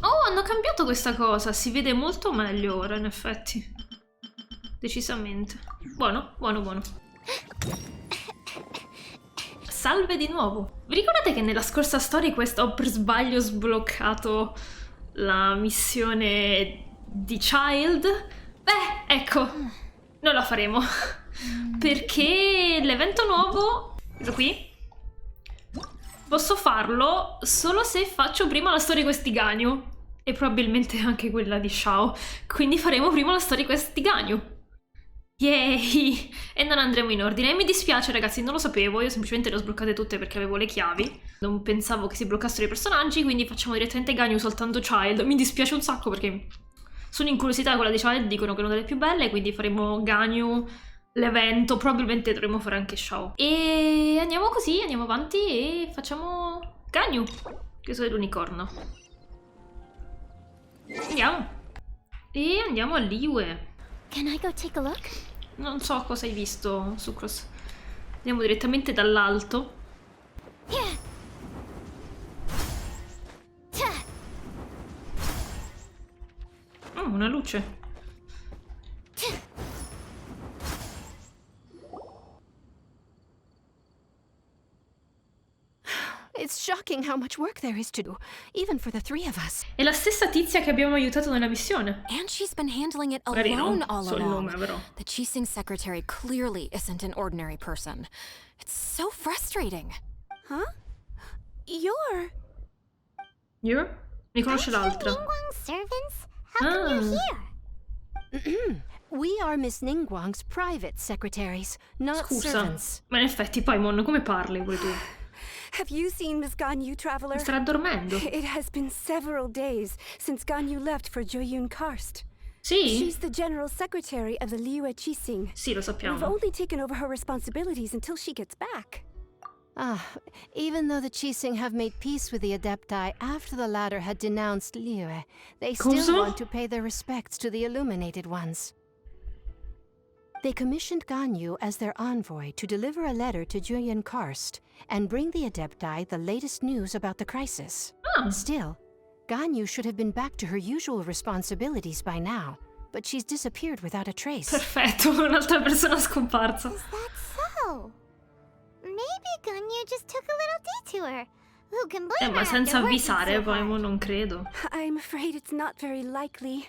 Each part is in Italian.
Oh, hanno cambiato questa cosa. Si vede molto meglio ora, in effetti. Decisamente. Buono, buono, buono. Salve di nuovo. Vi ricordate che nella scorsa Storyquest ho per sbaglio sbloccato la missione di Child? Beh, ecco, non la faremo. Perché l'evento nuovo, questo qui, posso farlo solo se faccio prima la Storyquest di Ganyu. E probabilmente anche quella di Shao. Quindi faremo prima la Storyquest di Ganyu. Yay! E non andremo in ordine. E mi dispiace ragazzi, non lo sapevo, io semplicemente le ho sbloccate tutte perché avevo le chiavi. Non pensavo che si bloccassero i personaggi, quindi facciamo direttamente Ganyu soltanto Child. Mi dispiace un sacco perché sono incuriosità con la di Child, dicono che è una delle più belle, quindi faremo Ganyu, l'evento, probabilmente dovremo fare anche Shao. E andiamo così, andiamo avanti e facciamo Ganyu, che sono l'unicorno. Andiamo. E andiamo all'Iwe. Can I go take a look? Non so cosa hai visto, Sucros. Andiamo direttamente dall'alto. Oh, una luce. It's shocking how much work there is to do, even for the three of us. È la stessa tizia che abbiamo aiutato nella missione. And she's been handling it Magari alone no, all so il along. nome, però. The Qixing secretary clearly isn't an ordinary person. It's so frustrating. Huh? You're... Io? Mi conosce l'altra. Ningguang's servants? How come you're here? We are Miss Ningguang's private secretaries, not Scusa, servants. ma in effetti Paimon, come parli pure tu? Have you seen Miss Ganyu, traveler? Starà dormendo. It has been several days since Ganyu left for Joyun Karst. Sì? She's the general secretary of the Liyue Qixing. Sì, lo We've sappiamo. only taken over her responsibilities until she gets back. Even though the Qixing have made peace with the Adepti after the latter had denounced Liyue, they Cosa? still want to pay their respects to the Illuminated Ones. They commissioned Ganyu as their envoy to deliver a letter to Joyun Karst and bring the Adepti the latest news about the crisis. Ah, Still, Ganyu should have been back to her usual responsibilities by now, but she's disappeared without a trace. perfetto, un'altra persona scomparsa. Is that so? Maybe Ganyu just took a little detour. Who can blame her Ma senza after working avvisare, so Paimon, hard? non credo. I'm afraid it's not very likely.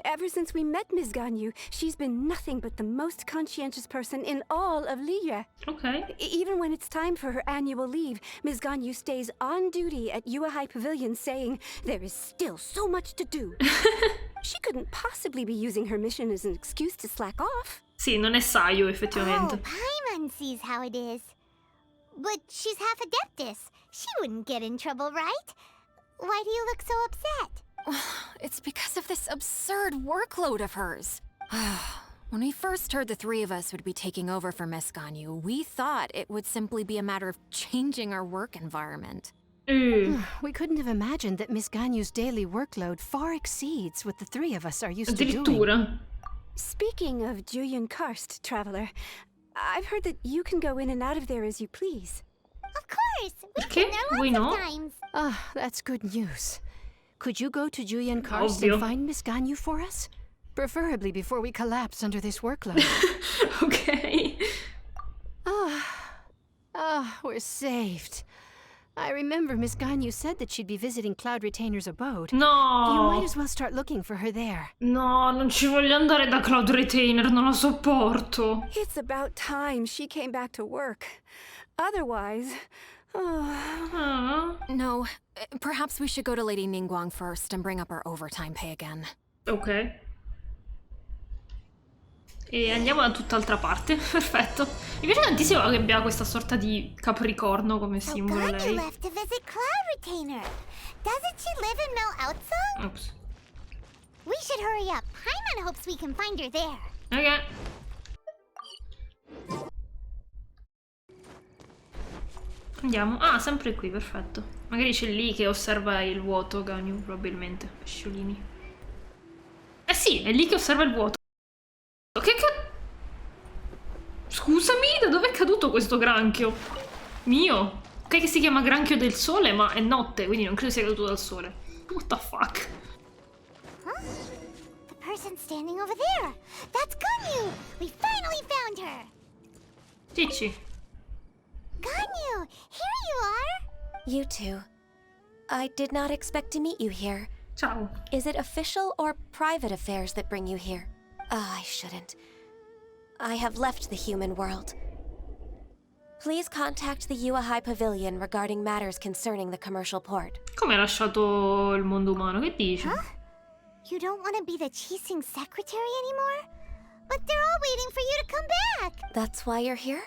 Ever since we met Miss Ganyu, she's been nothing but the most conscientious person in all of Liyue. Ok. Even when it's time for her annual leave, Ms. Ganyu stays on duty at Yuehai Pavilion saying, there is still so much to do. She couldn't possibly be using her mission as an excuse to slack off. Sì, non è Saio, Oh, effettivamente. Paimon sees how it is. But she's half Adeptus. She wouldn't get in trouble, right? Why do you look so upset? It's because of this absurd workload of hers. When we first heard the three of us would be taking over for Miss Ganyu, we thought it would simply be a matter of changing our work environment. We couldn't have imagined that Miss Ganyu's daily workload far exceeds what the three of us are used to doing. Addirittura. Speaking of Joyun Karst, traveler, I've heard that you can go in and out of there as you please. Of course! We've Perché? been there Voi lots no? of times. That's good news. Could you go to Julian Karst Ovvio. and find Miss Ganyu for us? Preferably before we collapse under this workload. Ok. We're saved. I remember Miss Ganyu said that she'd be visiting Cloud Retainer's abode. You No. might as well start looking for her there. No, non ci voglio andare da Cloud Retainer, non la sopporto. It's about time she came back to work. Otherwise... Ah, No, perhaps we should go to Lady Ningguang first and bring up our overtime pay again. ok. E andiamo da tutt'altra parte, perfetto. Mi piace tantissimo che abbia questa sorta di capricorno come So simbolo Ganyu lei. left to visit Cloud Retainer. Doesn't she live in Mel Outsung? Ops. We should hurry up. Paimon hopes we can find her there. Ok. Andiamo. Ah, sempre qui, perfetto. Magari c'è lì che osserva il vuoto, Ganyu, probabilmente. Pesciolini. Eh sì, è lì che osserva il vuoto. Che Scusami, da dove è caduto questo granchio? Mio. Ok che si chiama granchio del sole, ma è notte, quindi non credo sia caduto dal sole. What the fuck? Huh? The person standing over there. That's Ganyu. We finally found her. Dici? Ganyu, here you are. You two. I did not expect to meet you here. Ciao. Is it official or private affairs that bring you here? I shouldn't. I have left the human world. Please contact the High Pavilion regarding matters concerning the commercial port. Come hai lasciato il mondo umano? Che dici? Huh? You don't want to be the Chising secretary anymore? But they're all waiting for you to come back. That's why you're here?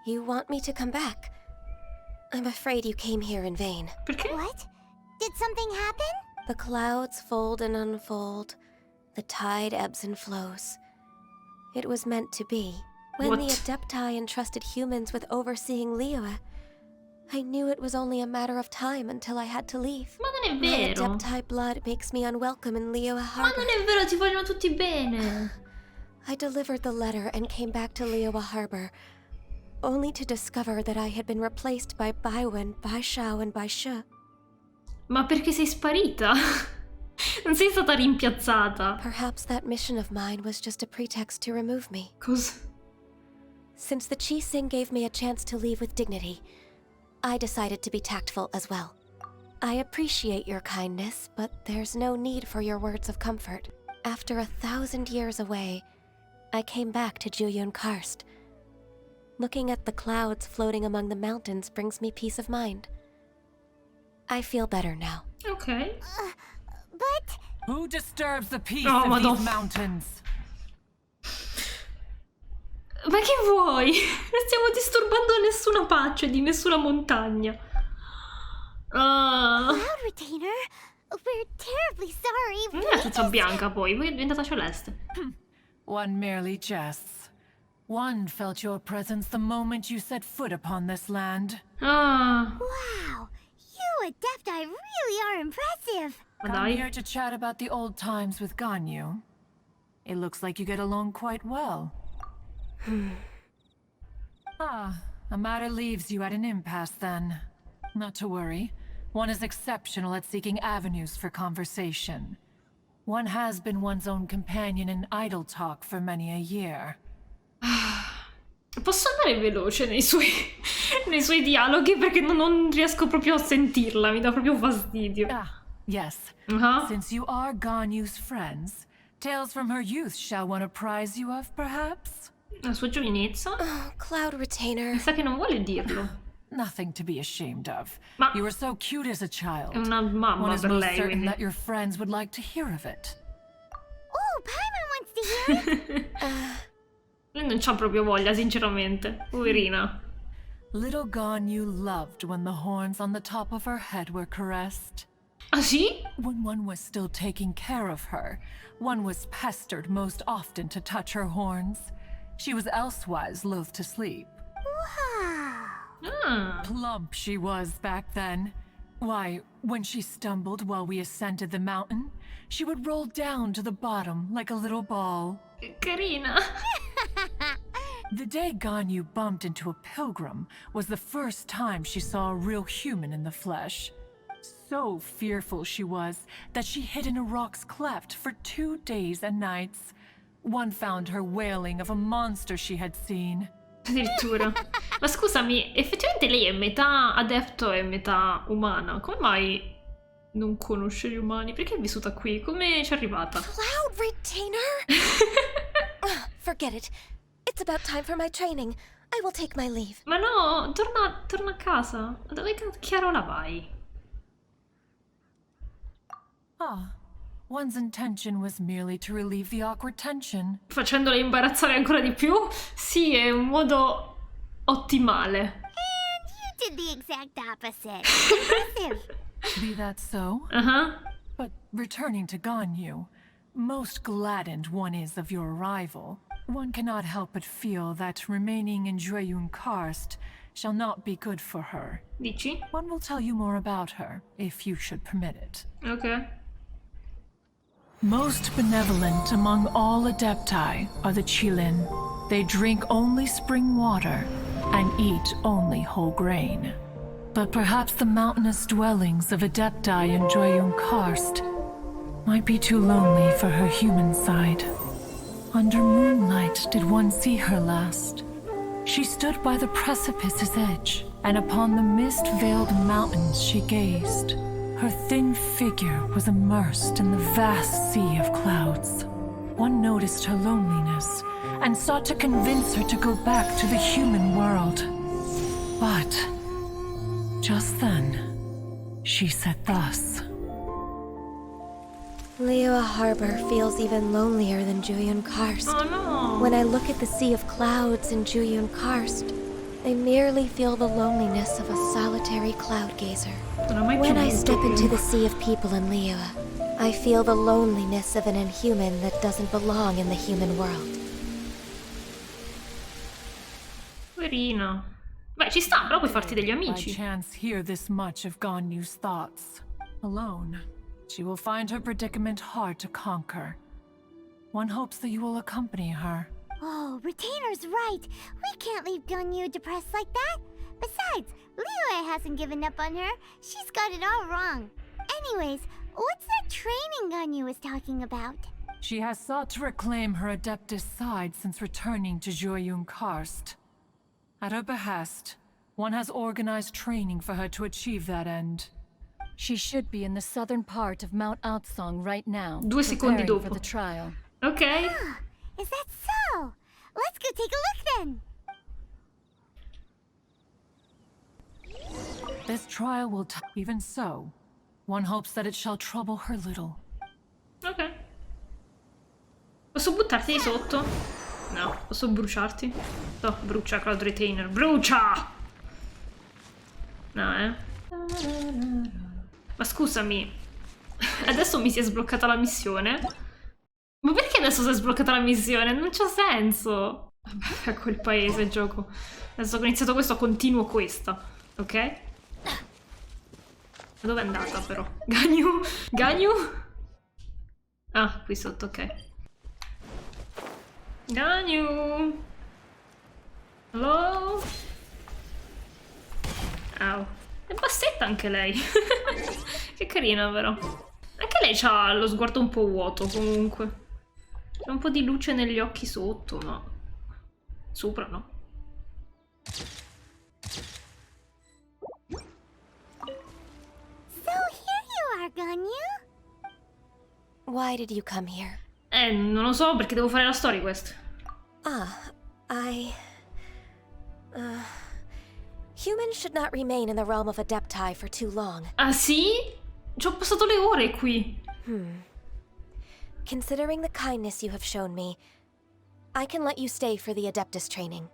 You want me to come back? I'm afraid you came here in vain. Perché? What? Did something happen? The clouds fold and unfold. The tide ebbs and flows. It was meant to be. When What? the Adepti entrusted humans with overseeing Liyue, I knew it was only a matter of time until I had to leave. Ma non è My vero. Adepti blood makes me unwelcome in Liyue Ma Harbor. non è vero, ti vogliono tutti bene. I delivered the letter and came back to Liyue Harbor, only to discover that I had been replaced by Baiwen, Baishao, and Baishe. Ma perché sei sparita? Non sei stata rimpiazzata. Perhaps that mission of mine was just a pretext to remove me. Cosa? Since the Chising gave me a chance to leave with dignity, I decided to be tactful as well. I appreciate your kindness, but there's no need for your words of comfort. After 1,000 years away, I came back to Jueyun Karst. Looking at the clouds floating among the mountains brings me peace of mind. I feel better now. Ok. But Who disturbs the peace Oh, of Madonna. these mountains? Ma che vuoi? Non stiamo disturbando nessuna pace di nessuna montagna. Cloud Retainer, we're terribly sorry. Non è tutta bianca poi è diventata celeste. One merely jests. One felt your presence the moment you set foot upon this land. Ah, Wow, you Adepti really are impressive. ma Come dai. here to chat about the old times with Ganyu. It looks like you get along quite well. A matter leaves you at an impasse then. Not to worry. One is exceptional at seeking avenues for conversation. One has been one's own companion in idle talk for many a year. Posso andare veloce nei suoi dialoghi perché non riesco proprio a sentirla, mi dà proprio fastidio. Yes. Ah, Since you are Ganyu's friends, tales from her youth shall one apprise you of, perhaps? la sua giovinezza? Oh, Cloud Retainer. Mi sa che non vuole dirlo. Nothing to be ashamed of. Ma- You were so cute as a child. È una One mamma is per most lei, certain quindi. that your friends would like to hear of it. Oh, Paimon wants to hear it. Lei non c'ha proprio voglia, sinceramente. Poverina. Little Ganyu loved when the horns on the top of her head were caressed. Ah sì? When one was still taking care of her, one was pestered most often to touch her horns. She was elsewise loath to sleep. Wow. Ah, Plump she was back then. Why, when she stumbled while we ascended the mountain, she would roll down to the bottom like a little ball. che carina. The day Ganyu bumped into a pilgrim was the first time she saw a real human in the flesh. So fearful she was that she hid in a rock's cleft for 2 days and nights. One found her wailing of a monster she had seen. Addirittura. Ma scusami, effettivamente lei è metà adepto e metà umana. Come mai non conosce gli umani? Perché è vissuta qui? Come ci è arrivata? Cloud Retainer? Forget it. It's about time for my training. I will take my leave. Ma no, torna a casa. Dove cacchiarola vai? One's intention was merely to relieve the awkward tension. Facendola imbarazzare ancora di più? Sì, è un modo ottimale. And you did the exact opposite. Impressive. Be that so? Ah, But returning to Ganyu, most gladdened one is of your arrival. One cannot help but feel that remaining in Jueyun Karst shall not be good for her. dici? One will tell you more about her, if you should permit it. Ok. Most benevolent among all Adepti are the Qilin. They drink only spring water and eat only whole grain. But perhaps the mountainous dwellings of Adepti in Joyun Karst might be too lonely for her human side. Under moonlight did one see her last. She stood by the precipice's edge, and upon the mist-veiled mountains she gazed. Her thin figure was immersed in the vast sea of clouds. One noticed her loneliness and sought to convince her to go back to the human world. But just then, she said thus. Liyue Harbor feels even lonelier than Joyun Karst. Oh no! When I look at the sea of clouds in Joyun Karst, I merely feel the loneliness of a solitary cloud gazer. Non ho mai When I più step visto into più. the sea of people in Liyue, I feel the loneliness of an inhuman that doesn't belong in the human world. Poverina. Beh, ci sta, però puoi farti degli By amici. chance hear this much of Ganyu's thoughts. Alone, she will find her predicament hard to conquer. One hopes that you will accompany her. Oh, Retainer's right. We can't leave Ganyu depressed like that. Besides, Liyue hasn't given up on her. She's got it all wrong. Anyways, what's that training Ganyu was talking about? She has sought to reclaim her Adeptus side since returning to Joyun Karst. At her behest, one has organized training for her to achieve that end. She should be in the southern part of Mount Aotsong right now, 2 secondi preparing dopo. for the trial. Ok. Ah, is that so? Let's go take a look then. This trial will even so, one hopes that it shall trouble her little. Ok. Posso buttarti di sotto? No. Posso bruciarti? No, brucia Cloud Retainer. Brucia! No, Ma scusami. Adesso mi si è sbloccata la missione. Ma perché adesso si è sbloccata la missione? Non c'ha senso. Vabbè, a quel paese gioco. Adesso che ho iniziato questo, continuo questa. Ok? Dove è andata però? Ganyu? Ganyu? Ah, qui sotto, ok. Ganyu! Hello? Au. È bassetta anche lei. Che carina però. Anche lei ha lo sguardo un po' vuoto comunque. C'è un po' di luce negli occhi sotto, ma... Sopra no. So here you are, Ganyu. Why did you come here? Non lo so perché devo fare la Storyquest. Humans should not remain in the realm of Adepti for too long. Ah sì? Ci ho passato le ore qui. Considering the kindness you have shown me, I can let you stay for the Adeptus training.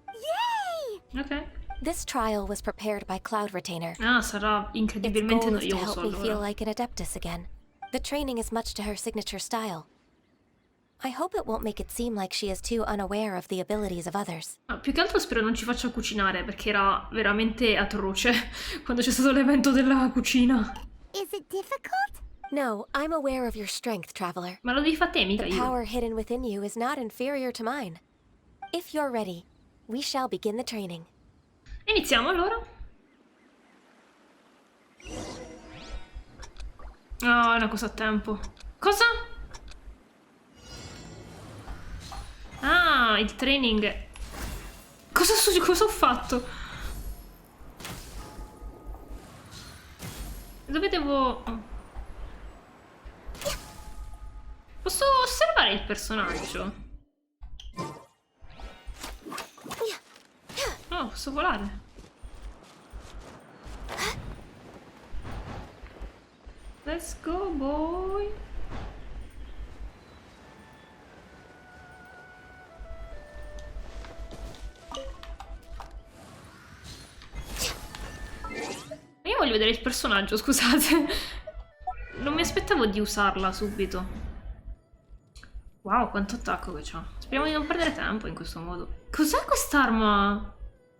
Yay! Ok. This trial was prepared by Cloud Retainer. Ah, sarà Its incredibilmente goal is to noioso help me feel allora. like an Adeptus again. The training is much to her signature style. I hope it won't make it seem like she is too unaware of the abilities of others. Ah, più che altro spero non ci faccia cucinare perché era veramente atroce quando c'è stato l'evento della cucina. Is it difficult? No, I'm aware of your strength, Traveler. Ma lo devi fare te, mica The io. power hidden within you is not inferior to mine. If you're ready, we shall begin the training. Iniziamo allora. Ah, è una cosa a tempo. Cosa? Ah, il training. Cosa ho fatto? Dove devo... Posso osservare il personaggio? No, posso volare. Let's go, boy. Io voglio vedere il personaggio, scusate. Non mi aspettavo di usarla subito. Wow, quanto attacco che c'ha. Speriamo di non perdere tempo in questo modo. Cos'è quest'arma?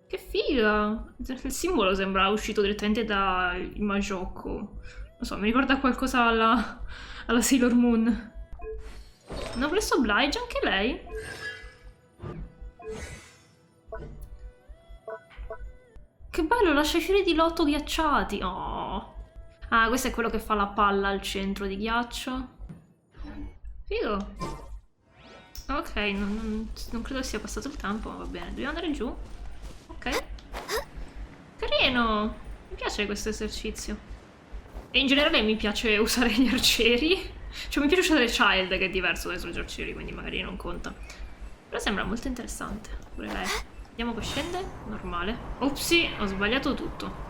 Che figa! Il simbolo sembra uscito direttamente dal Majocco. Non so, mi ricorda qualcosa alla Sailor Moon. Noblesse Oblige anche lei? che bello, lascia i fiori di lotto ghiacciati. Oh. Ah, questo è quello che fa la palla al centro di ghiaccio. Figo. Ok, non credo sia passato il tempo, ma va bene. Dobbiamo andare giù. Ok. Carino. Mi piace questo esercizio. E in generale mi piace usare gli arcieri. Cioè mi piace usare Child, che è diverso dai suoi arcieri, quindi magari non conta. Però sembra molto interessante. Pure lei. Vediamo che scende. Normale. Upsi, ho sbagliato tutto.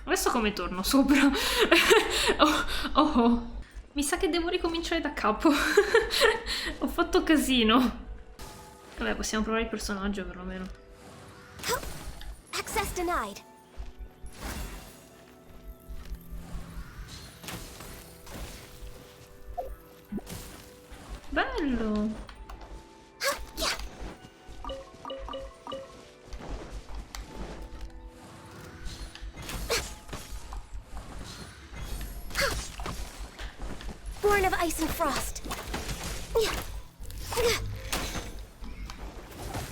Adesso come torno sopra? Oh. Mi sa che devo ricominciare da capo. Ho fatto casino. Vabbè, possiamo provare il personaggio perlomeno. Access denied. Bello. Born of ice and frost.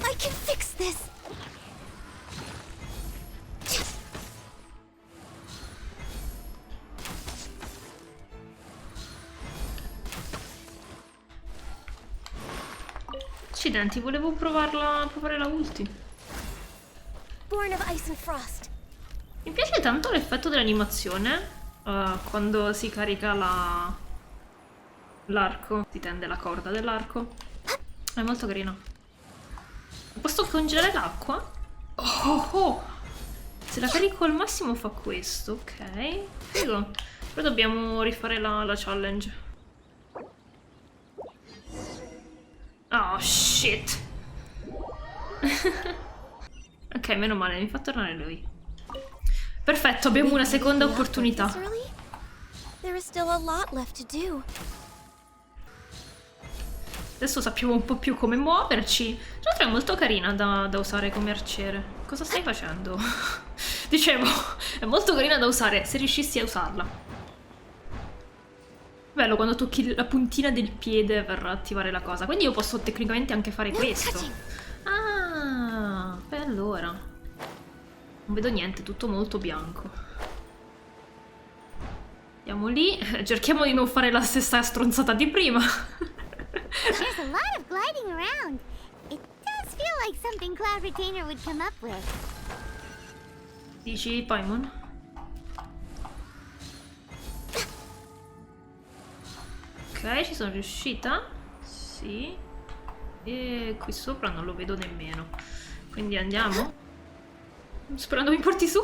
I can fix this. Accidenti, volevo provare la ulti. Born of ice and frost. Mi piace tanto l'effetto dell'animazione quando si carica l'arco, si tende la corda dell'arco. È molto carino. Posso congelare l'acqua? Oh. Se la carico al massimo fa questo, ok. Figo. Però dobbiamo rifare la challenge. Oh, shit. Ok, meno male, mi fa tornare lui. Perfetto, abbiamo una seconda opportunità. There is still a lot left to do. Adesso sappiamo un po' più come muoverci. Tra l'altro è molto carina da usare come arciere. Cosa stai facendo? Dicevo, è molto carina da usare se riuscissi a usarla. Bello quando tocchi la puntina del piede per attivare la cosa. Quindi io posso tecnicamente anche fare questo. Ah, beh allora. Non vedo niente, tutto molto bianco. Andiamo lì. Cerchiamo di non fare la stessa stronzata di prima. There's a lot of gliding around. It does feel like something Cloud Retainer would come up with. Dici, Paimon? Ok, ci sono riuscita. Sì. E qui sopra non lo vedo nemmeno. Quindi andiamo. Sperando mi porti su.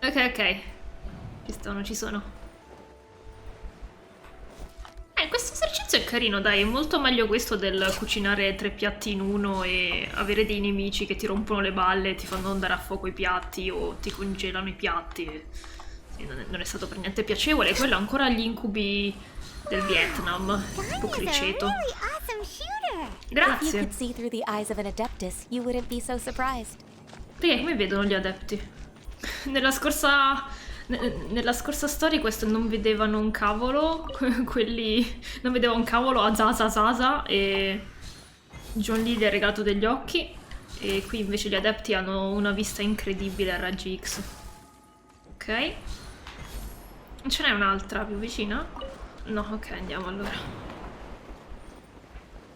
Ok. Ci sono. Questo esercizio è carino, dai, è molto meglio questo del cucinare 3 piatti in uno e avere dei nemici che ti rompono le balle, ti fanno andare a fuoco i piatti o ti congelano i piatti. Sì, non è stato per niente piacevole, quello ancora agli incubi del Vietnam, tipo criceto. If you Grazie. could see through the eyes of an adeptus, you wouldn't be so surprised. Perché come vedono gli adepti? Nella scorsa Storyquest non vedevano un cavolo, quelli non vedeva un cavolo a Zaza e John Lee gli ha regalato degli occhi e qui invece gli adepti hanno una vista incredibile a raggi X. Ok. Ce n'è un'altra più vicina? No, ok, andiamo allora.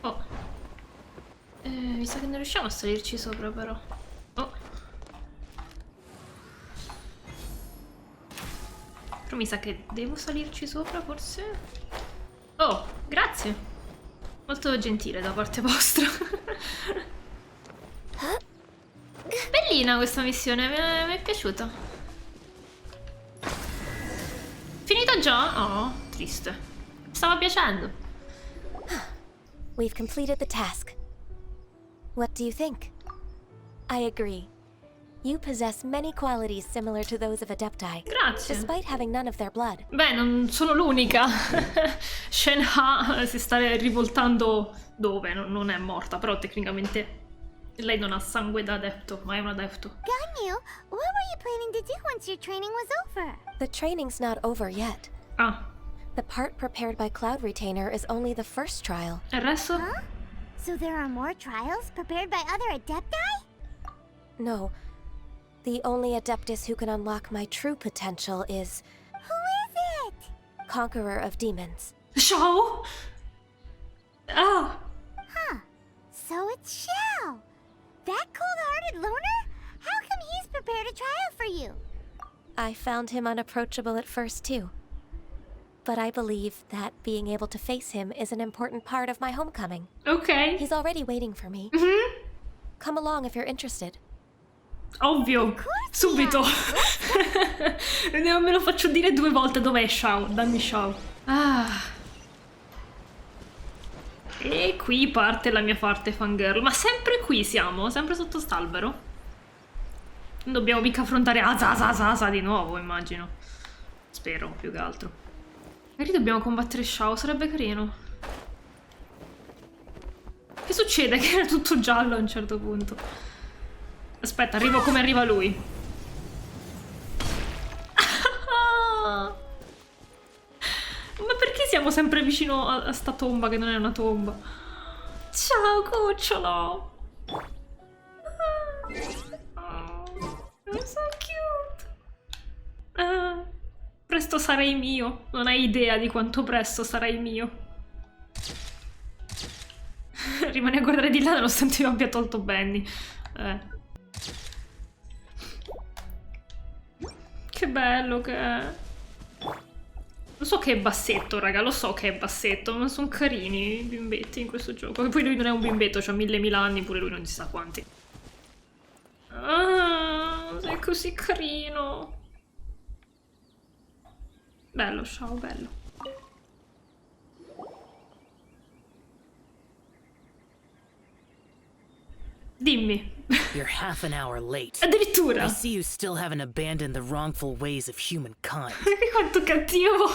Oh. Mi sa che non riusciamo a salirci sopra però. Oh. Però mi sa che devo salirci sopra, forse? Oh, grazie. Molto gentile da parte vostra. Bellina questa missione, mi è piaciuta. Finita già? Oh, triste. Mi stava piacendo. We've completed the task. What do you think? I agree. You possess many qualities similar to those of Adepti, Grazie. despite having none of their blood. Beh, non sono l'unica. Shen Ha si sta rivoltando dove? Non è morta, però tecnicamente lei non ha sangue da adepto, ma è un adepto. Ganyu, what were you planning to do once your training was over? The training's not over yet. Ah, The part prepared by Cloud Retainer is only the first trial. e il resto? Huh? So there are more trials prepared by other Adepti? No. The only Adeptus who can unlock my true potential is Who is it? Conqueror of Demons. Ciao! Ah! Huh. So it's Xiao. That cold-hearted loner? How come he's prepared a trial for you? I found him unapproachable at first, too. But I believe that being able to face him is an important part of my homecoming. Ok. He's already waiting for me. Mhm. Come along if you're interested. Ovvio. Subito. Non me lo faccio dire 2 volte. Dov'è Xiao? Dammi Xiao. Ah. E qui parte la mia parte fangirl. Ma sempre qui siamo? Sempre sotto st'albero? Non dobbiamo mica affrontare Asa di nuovo, immagino. Spero, più che altro. Magari dobbiamo combattere Xiao, sarebbe carino. Che succede? Che era tutto giallo a un certo punto. Aspetta, arrivo come arriva lui. Ma perché siamo sempre vicino a sta tomba che non è una tomba? Ciao, cucciolo! You're so cute! Presto sarai mio. Non hai idea di quanto presto sarai mio. Rimane a guardare di là nonostante io abbia tolto Benny. Che bello che è. Lo so che è bassetto, raga, lo so che è bassetto, ma sono carini i bimbetti in questo gioco. E poi lui non è un bimbetto, c'ha 1000 anni, pure lui non si sa quanti. Ah, sei così carino. Bello, ciao, bello. Dimmi. You're half an hour late. Addirittura. I see you still haven't abandoned the wrongful ways of humankind. Quanto cattivo.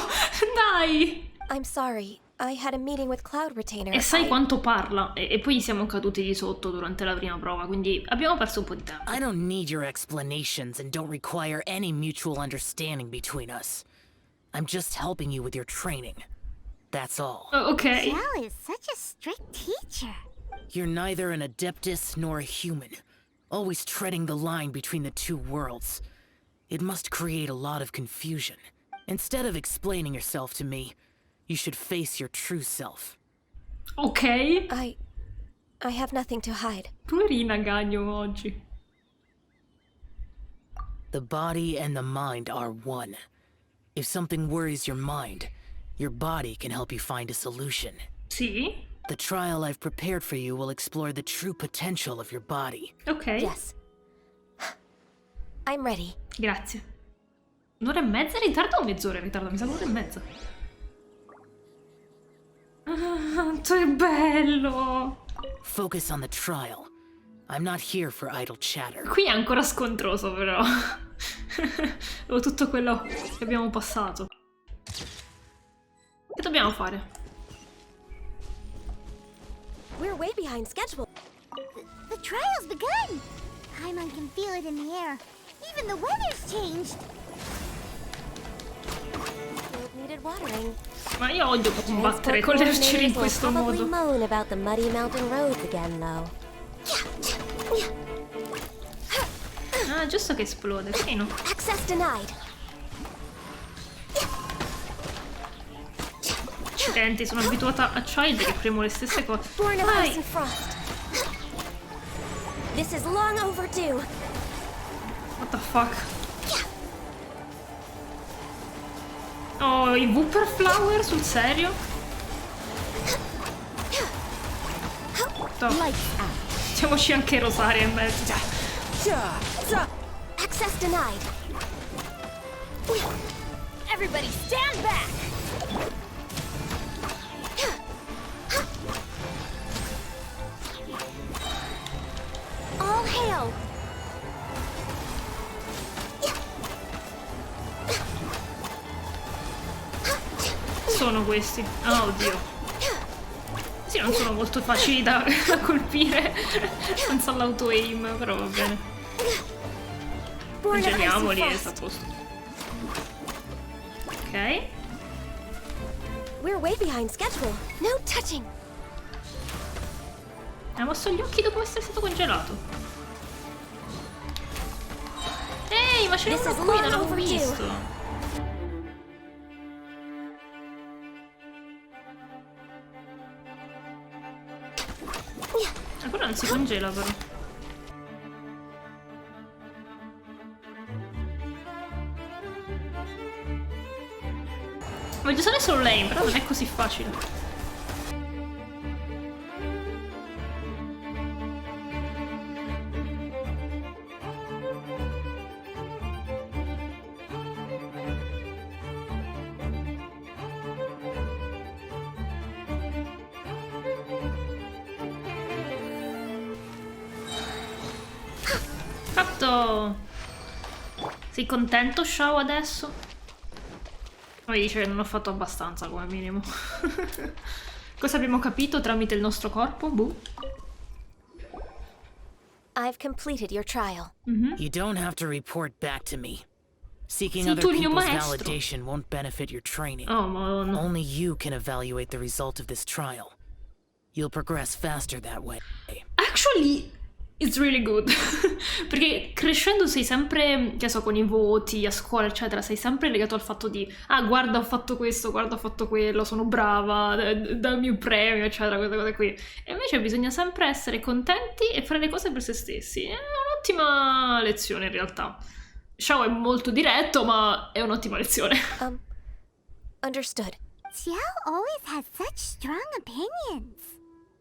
Dai. I'm sorry. I had a meeting with Cloud Retainer. E sai quanto parla? E poi siamo caduti di sotto durante la prima prova, quindi abbiamo perso un po' di tempo. I don't need your explanations and don't require any mutual understanding between us. I'm just helping you with your training. That's all. Ok. Xiao is such a strict teacher. You're neither an Adeptus nor a human, always treading the line between the two worlds. It must create a lot of confusion. Instead of explaining yourself to me, you should face your true self. Ok. I have nothing to hide. Poverina Ganyu oggi. The body and the mind are one. If something worries your mind, your body can help you find a solution. Sì? The trial I've prepared for you will explore the true potential of your body. Ok. Yes. I'm ready. Grazie. Un'ora e mezza in ritardo o mezz'ora in ritardo? Mi sa un'ora e mezza. Ah, quanto è bello! Focus on the trial. I'm not here for idle chatter. Qui è ancora scontroso, però. Dopo tutto quello che abbiamo passato. Che dobbiamo fare? We're way behind schedule. The trial's begun. Paimon can feel it in the air. Even the weather's changed. Field needed watering. Ma io odio combattere con le arciere in questo modo. Moan about the muddy mountain roads again, though. Ah, giusto che esplode, carino. Access denied. Accidenti, sono abituata a Child che premo le stesse cose. Born of Vai! ice and frost. This is long overdue. What the fuck? Oh, i Wooper Flower, sul serio? Mettiamoci anche Rosaria in mezzo. Access denied. Everybody stand back! All hail. Sono questi. Oh, oddio. Sì, non sono molto facili da colpire senza l'auto-aim, però va bene. Ingegniamoli e sta a posto. Ok. We're way behind schedule. No touching. Ha mosso gli occhi dopo essere stato congelato. Ehi, ma c'è uno qui, non l'avevo visto. Quello non si congela però. Voglio usare solo lei, però non è così facile. Fatto! Sei contento, Shao, adesso? Poi dice che non ho fatto abbastanza, come minimo. Cosa abbiamo capito tramite il nostro corpo? Boh. I've completed your trial. You don't have to report back to me. Seeking Sei other tu il mio people's maestro. validation won't benefit your training. Oh, madonna. Only you can evaluate the result of this trial. You'll progress faster that way. Actually, it's really good. Perché crescendo sei sempre, che so, con i voti a scuola, eccetera, sei sempre legato al fatto di ah, guarda, ho fatto questo, guarda, ho fatto quello, sono brava, dammi un premio, eccetera, queste cose qui. E invece bisogna sempre essere contenti e fare le cose per se stessi. È un'ottima lezione, in realtà. Shao è molto diretto, ma è un'ottima lezione. Understood. Xiao always has such strong opinions.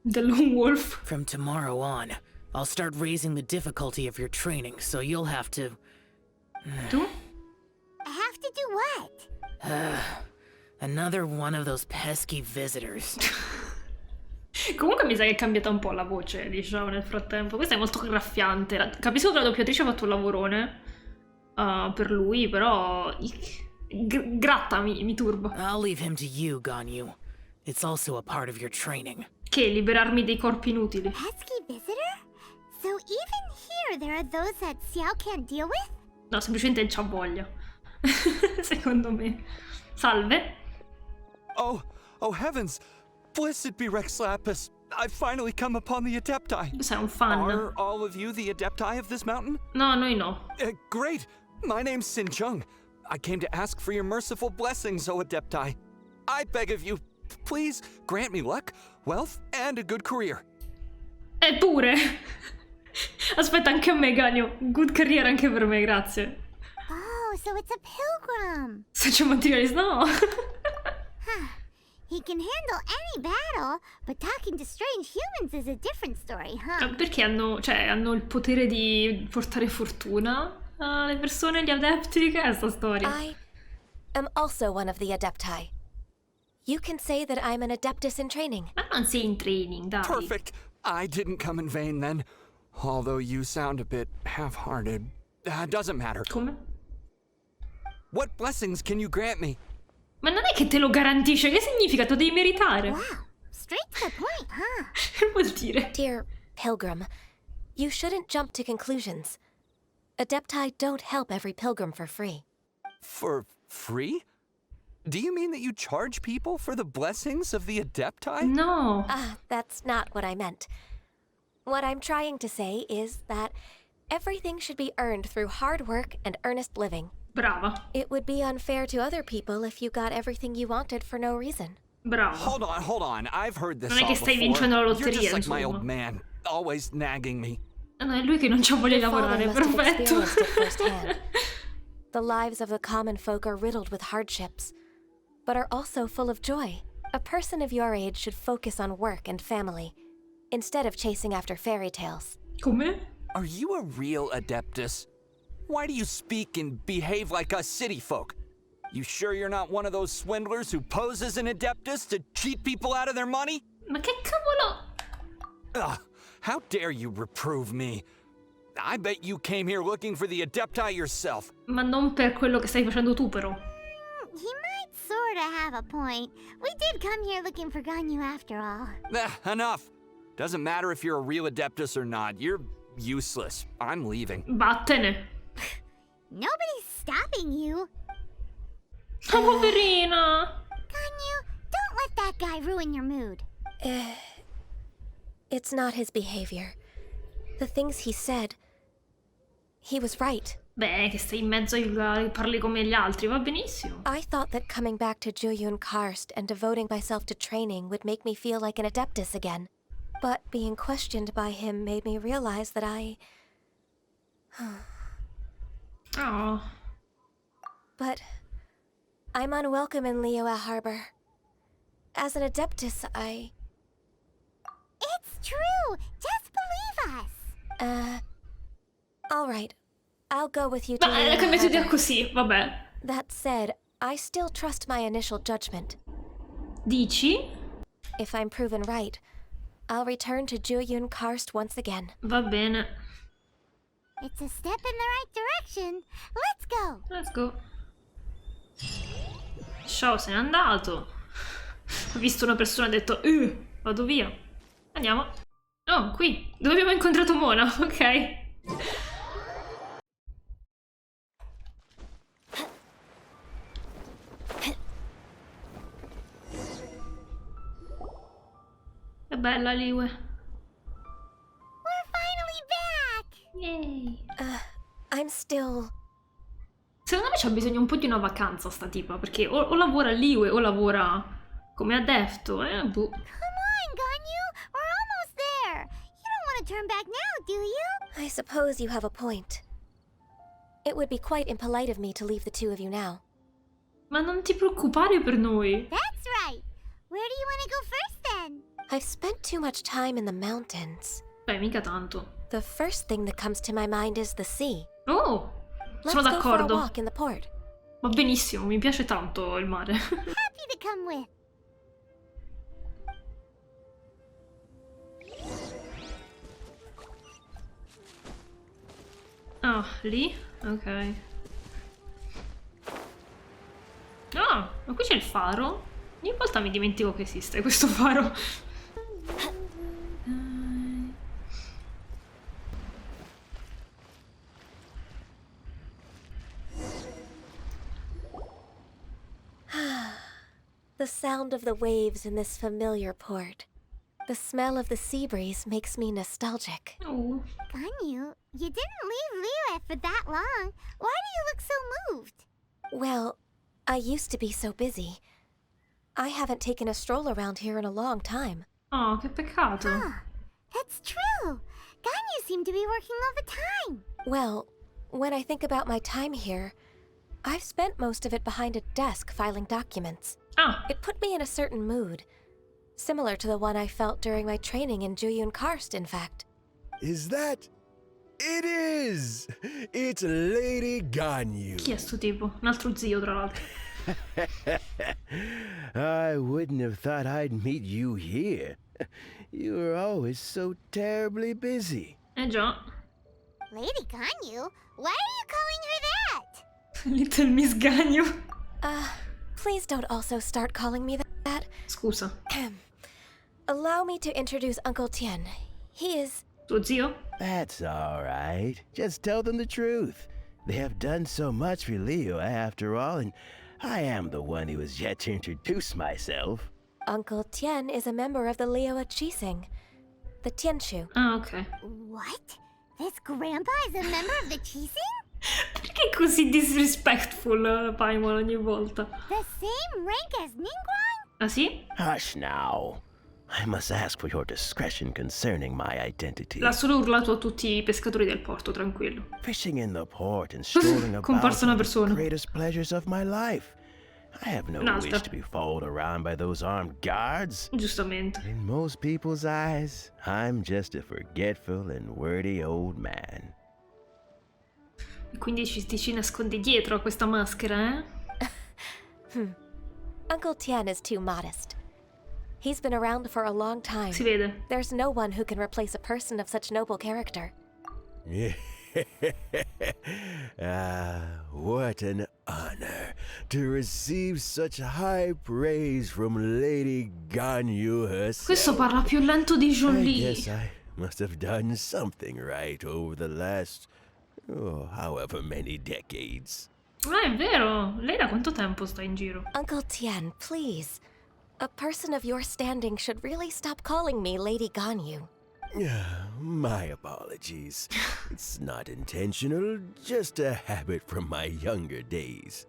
The Lone Wolf. From tomorrow on, I'll start raising the difficulty of your training, so you'll have to... Tu? I have to do what? Another one of those pesky visitors. Comunque mi sa che è cambiata un po' la voce, diciamo, nel frattempo. Questa è molto graffiante. Capisco che la doppiatrice ha fatto un lavorone per lui, però... Grattami, mi turba. I'll leave him to you, Ganyu. It's also a part of your training. Che? Liberarmi dei corpi inutili? Pesky visitor? So even here there are those that Xiao can't deal with? No, semplicemente c'ha voglia. Secondo me. Salve. Oh heavens! Blessed be Rex Lapis. I've finally come upon the Adepti. Tu sei un fan. Are all of you the Adepti of this mountain? No, noi no. Great! My name's Sin Chung. I came to ask for your merciful blessings, O Adepti. I beg of you, please grant me luck, wealth, and a good career. Eppure. Aspetta, anche a me, Ganyu. Good career anche per me, grazie. Oh, so it's a pilgrim. Se materialist, no. He can handle any battle, but talking to strange humans is a different story, huh? Perché hanno il potere di portare fortuna alle persone, gli adepti? Che è sta storia? I am also one of the Adepti. You can say that I'm an Adeptus in training. Ma non sei in training, dai. Perfect. I didn't come in vain then. Although you sound a bit half-hearted. Doesn't matter. Come? What blessings can you grant me? Ma non è che te lo garantisce, che significa? Te lo devi meritare. Wow, straight to the point, huh? Che vuol dire? Dear Pilgrim, you shouldn't jump to conclusions. Adepti don't help every pilgrim for free. For free? Do you mean that you charge people for the blessings of the Adepti? No. That's not what I meant. What I'm trying to say is that everything should be earned through hard work and earnest living. Brava. It would be unfair to other people if you got everything you wanted for no reason. Bravo. Hold on. I've heard this Non è all che stai before. vincendo la You're lotteria, just like my insomma. old man, always nagging me. No, è lui che non c'ha voglia di Your lavorare, father must have perfetto. experienced it firsthand. The lives of the common folk are riddled with hardships, but are also full of joy. A person of your age should focus on work and family, instead of chasing after fairy tales. Come? Are you a real Adeptus? Why do you speak and behave like us city folk? You sure you're not one of those swindlers who pose as an Adeptus to cheat people out of their money? Ma che cavolo? Ugh, how dare you reprove me? I bet you came here looking for the Adepti yourself. Ma non per quello che stai facendo tu, però. He might sorta have a point. We did come here looking for Ganyu after all. Enough. Doesn't matter if you're a real Adeptus or not. You're useless. I'm leaving. Vattene. Nobody's stopping you. Oh, poverina. Ganyu, don't let that guy ruin your mood. It's not his behavior. The things he said, he was right. Beh, che stai in mezzo ai parli come gli altri, va benissimo. I thought that coming back to Jueyun Karst and devoting myself to training would make me feel like an adeptus again. But being questioned by him made me realize that Oh. But I'm unwelcome in Liyue Harbor. As an adeptus, It's true! Just believe us! All right. I'll go with you to Ma Liyue cambiato idea Harbor. così, vabbè. That said, I still trust my initial judgment. Dici? If I'm proven right, I'll return to Jueyun Karst once again. Va bene. It's a step in the right direction. Let's go! Let's go. Ciao, se n'è andato. Ho visto una persona e ha detto, vado via. Andiamo. Oh, qui. Dove abbiamo incontrato Mona, ok. È bella Liyue. We're finally back! Yay. I'm still... Secondo me c'ha bisogno un po' di una vacanza sta tipa, perché o lavora a Liyue o lavora come adepto, boh. Come on, Ganyu! We're almost there! You don't want to turn back now, do you? I suppose you have a point. It would be quite impolite of me to leave the two of you now. Ma non ti preoccupare per noi. That's right! Where do you want to go first, then? I've spent too much time in the mountains. Beh, mica tanto. The first thing that comes to my mind is the sea. Oh, Let's sono go for a d'accordo. walk in the port. Va benissimo, mi piace tanto il mare. Happy to come with. Ah, lì? Ok. Ah, ma qui c'è il faro? Ogni volta mi dimentico che esiste questo faro. The sound of the waves in this familiar port. The smell of the sea breeze makes me nostalgic. Oh. Ganyu, you didn't leave Liyue for that long. Why do you look so moved? Well, I used to be so busy. I haven't taken a stroll around here in a long time. Oh, che peccato. Ah, that's true. Ganyu seemed to be working all the time. Well, when I think about my time here, I've spent most of it behind a desk filing documents. Ah, It put me in a certain mood, similar to the one I felt during my training in Jueyun Karst, in fact. Is that? It is! It's Lady Ganyu. chi è sto tipo? Un altro zio, tra l'altro. I wouldn't have thought I'd meet you here. You were always so terribly busy. Eh già. Lady Ganyu? Why are you calling her that? Little Miss Ganyu. Please don't also start calling me that. Scusa. Allow me to introduce Uncle Tien. He is... Tuo zio? That's all right. Just tell them the truth. They have done so much for Liyue after all, and I am the one who has yet to introduce myself. Uncle Tien is a member of the Liyue Qixing, the Tianshu. Ah, ok. What? This grandpa is a member of the Qixing? Perché è così disrespectful Paimon ogni volta? The same rank as Ningguang? Ah sì? Hush now. I must ask for your discretion concerning my identity. L'ha solo urlato a tutti i pescatori del porto, tranquillo. Fishing in the port and strolling about Comparsa una are the persona. greatest pleasures of my life. I have no Un'altra. wish to be followed around by those armed guards. Giustamente. In most people's eyes, I'm just a forgetful and wordy old man. E quindi ti ci nascondi dietro a questa maschera, eh? Uncle Tien is too modest. He's been around for a long time. Si vede. There's no one who can replace a person of such noble character. What an honor to receive such high praise from Lady Ganyu herself. Questo parla più lento di I Jolie. guess I must have done something right over the last, however many decades. Ah, è vero. Lei da quanto tempo sta in giro? Uncle Tien, please. A person of your standing should really stop calling me Lady Ganyu. My apologies. It's not intentional, just a habit from my younger days.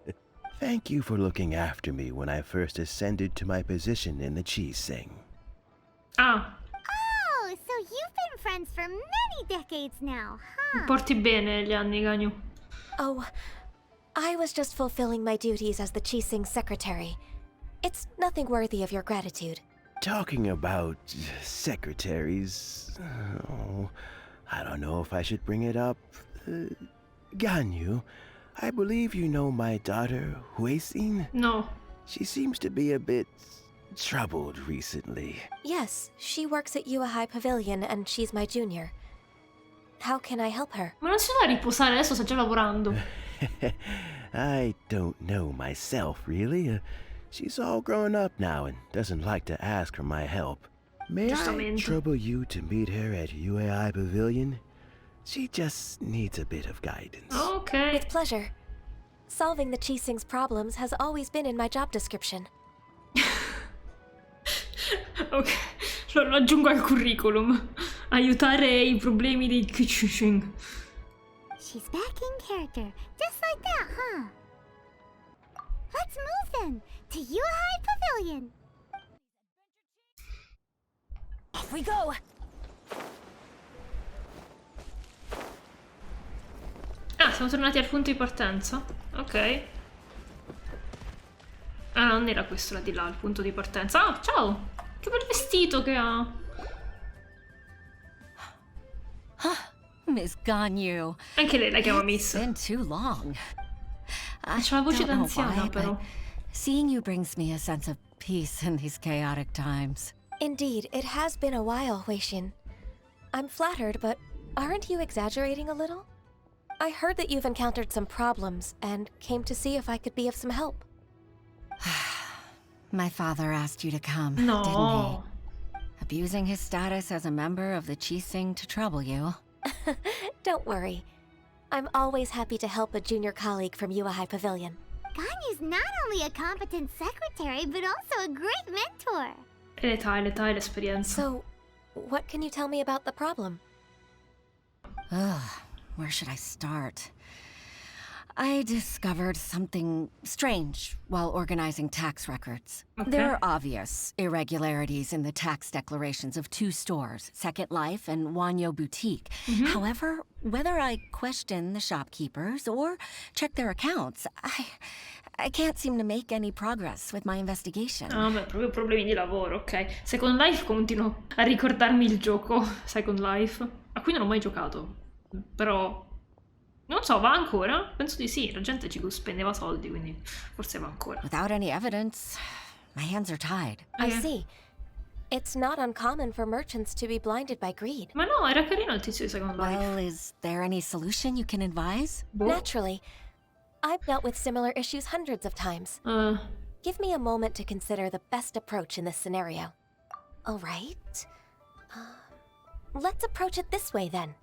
Thank you for looking after me when I first ascended to my position in the cheese sing. Ah, Oh, so you've been friends for many decades now, huh? porti bene gli anni, Ganyu. Oh, I was just fulfilling my duties as the Qixing secretary. It's nothing worthy of your gratitude. Talking about secretaries, oh, I don't know if I should bring it up. Ganyu, I believe you know my daughter, Huixin? No. She seems to be a bit troubled recently. Yes, she works at Yua High Pavilion and she's my junior. How can I help her? Ma non si deve riposare, adesso sta già lavorando. I don't know myself, really. She's all grown up now and doesn't like to ask for my help. May I Giustamente. trouble you to meet her at UAI Pavilion? She just needs a bit of guidance. Ok. With pleasure. Solving the Qixing's problems has always been in my job description. Ok, lo aggiungo al curriculum. Aiutare i problemi dei Qixing. She's back in character, just like that, huh? Let's move then, to Yuhai Pavilion. Off we go! Ah, siamo tornati al punto di partenza. Ok. Ah, non era questo là di là, il punto di partenza. Ah, ciao! Che bel vestito che ha. Miss Ganyu. Anche lei la chiama It's Miss. been too long. C'ha la voce don't know d'anziana, why, però. but seeing you brings me a sense of peace in these chaotic times. Indeed, it has been a while, Huixin. I'm flattered, but aren't you exaggerating a little? I heard that you've encountered some problems and came to see if I could be of some help. My father asked you to come, didn't No. he? Abusing his status as a member of the Qixing to trouble you. Don't worry. I'm always happy to help a junior colleague from Yua High Pavilion. Ganyu's not only a competent secretary, but also a great mentor. E l'età e l'esperienza. So, what can you tell me about the problem? Ugh, where should I start? I discovered something strange while organizing tax records. Okay. There are obvious irregularities in the tax declarations of two stores, Second Life and Wanyo Boutique. However, whether I question the shopkeepers or check their accounts, I can't seem to make any progress with my investigation. Ah, beh, proprio problemi di lavoro, ok. Second Life, continuo a ricordarmi il gioco Second Life, a cui non ho mai giocato. Però, non so, va ancora? Penso di sì, la gente ci spendeva soldi, quindi forse va ancora. Without any evidence, my hands are tied. I see. It's not uncommon for merchants to be blinded by greed. Ma no, era carino il tizio di Second Life. Well, is there any solution you can advise? Naturally. I've dealt with similar issues hundreds of times. Give me a moment to consider the best approach in this scenario. All right. Let's approach it this way then.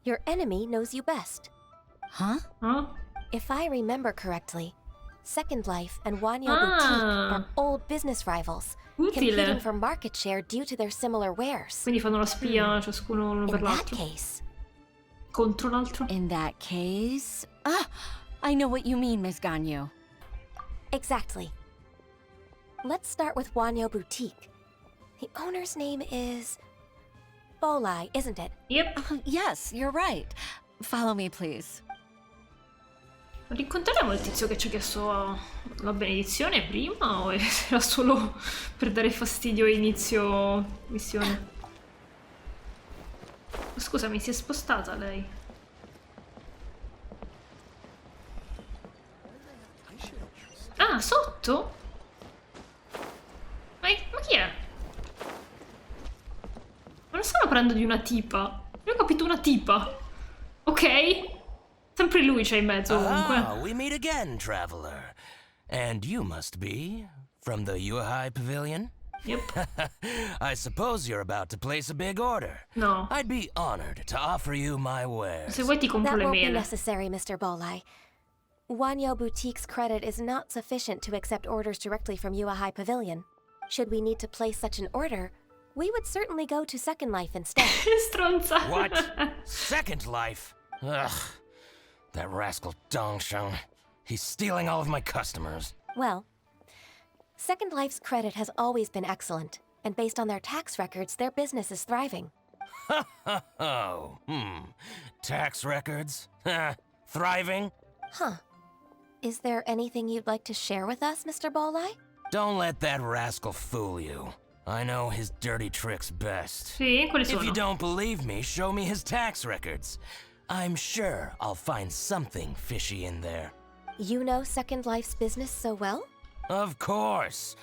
Your enemy knows you best. Huh? Huh? If I remember correctly, Second Life and Wanyo Boutique are old business rivals, competing Utile. for market share due to their similar wares. Quindi fanno la spia ciascuno uno per In that l'altro. case, Contro l'altro. In that case... I know what you mean, Miss Ganyu. exactly. Let's start with Wanyo Boutique. The owner's name is Bolai, isn't it? Yep. Yes, you're right. Follow me, please. Rincontreremo il tizio che ci ha chiesto la benedizione prima o era solo per dare fastidio a inizio missione? Scusami, si è spostata lei? Ah, sotto? Ma chi è? Ma non stavo parlando di una tipa. Io ho capito una tipa. Ok? Sempre lui c'è in mezzo ovunque. Ah, we meet again, traveler. And you must be from the Yuhai Pavilion? Yep. I suppose you're about to place a big order. No. I'd be honored to offer you my wares. Se vuoi ti compro That le won't be mele. necessary, Mr. Bolai. Wanyo Boutique's credit is not sufficient to accept orders directly from Yua High Pavilion. Should we need to place such an order, We would certainly go to Second Life instead. Stronza. What? Second Life? Ugh. That rascal Dongsheng. He's stealing all of my customers. Well, Second Life's credit has always been excellent, and based on their tax records, their business is thriving. Oh, tax records? Thriving? Huh. Is there anything you'd like to share with us, Mr. Balleye? Don't let that rascal fool you. I know his dirty tricks best. Sì, quali If you sono? don't believe me, show me his tax records. I'm sure I'll find something fishy in there. You know Second Life's business so well? Of course.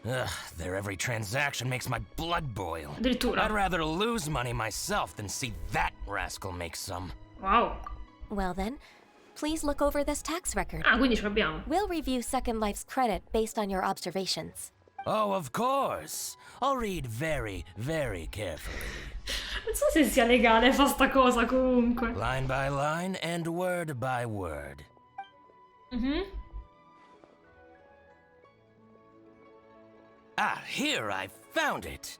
Ugh, their every transaction makes my blood boil. Addirittura. I'd rather lose money myself than see that rascal make some. Wow. Well then, please look over this tax record. Ah, quindi ce l'abbiamo. We'll review Second Life's credit based on your observations. Oh, of course. I'll read very, very carefully. Non so se sia legale fa sta cosa comunque. Line by line and word by word. Ah, here, I found it.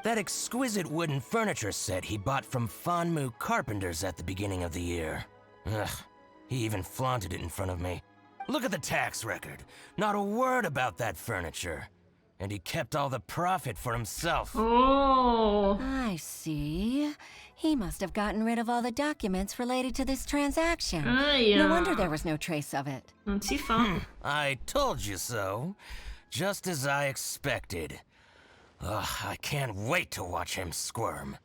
That exquisite wooden furniture set he bought from Fanmu Carpenters at the beginning of the year. Ugh, he even flaunted it in front of me. Look at the tax record. Not a word about that furniture. And he kept all the profit for himself. Oh. I see. He must have gotten rid of all the documents related to this transaction. No wonder there was no trace of it. Non si fa. I told you so. Just as I expected. Ugh, I can't wait to watch him squirm.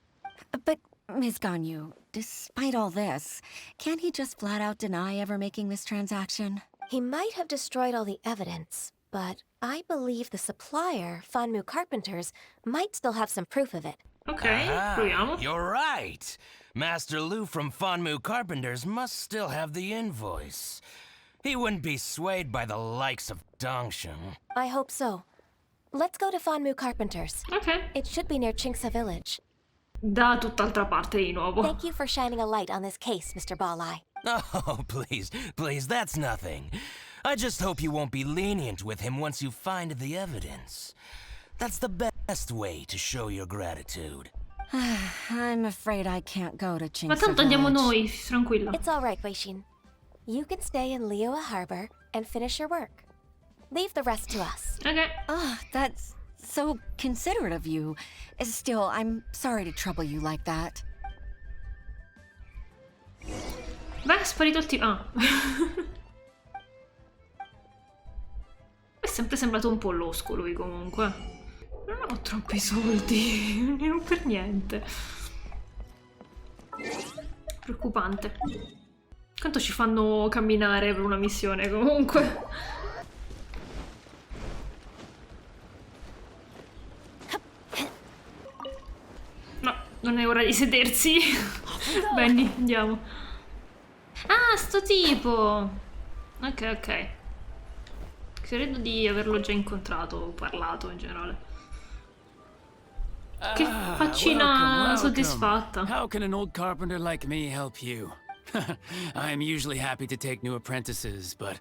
But, Ms. Ganyu, despite all this, can't he just flat out deny ever making this transaction? He might have destroyed all the evidence, but I believe the supplier, Fanmu Carpenters, might still have some proof of it. Ok, proviamo. You're right. Master Lu from Fanmu Carpenters must still have the invoice. He wouldn't be swayed by the likes of Dongsheng. I hope so. Let's go to Fanmu Carpenters. Ok. It should be near Chinksa Village. Da tutt'altra parte di nuovo. Thank you for shining a light on this case, Mr. Balleye. Oh, please, please, that's nothing. I just hope you won't be lenient with him once you find the evidence. That's the best way to show your gratitude. I'm afraid I can't go to Chinksa Ma tanto andiamo Village. noi, tranquilla. It's all right, Weishin. You can stay in Liyue Harbor and finish your work. Leave the rest to us. Ok. Oh, that's so considerate of you. Still, I'm sorry to trouble you like that. Beh, è sparito il tipo. Ah. È sempre sembrato un po' losco lui comunque. Non ho troppi soldi, non per niente. Preoccupante. Quanto ci fanno camminare per una missione comunque. No, non è ora di sedersi. Benny, andiamo. Ah, sto tipo! Ok, ok. Credo di averlo già incontrato o parlato in generale. Che faccina soddisfatta. How can an old carpenter like me help you? I'm usually happy to take new apprentices, but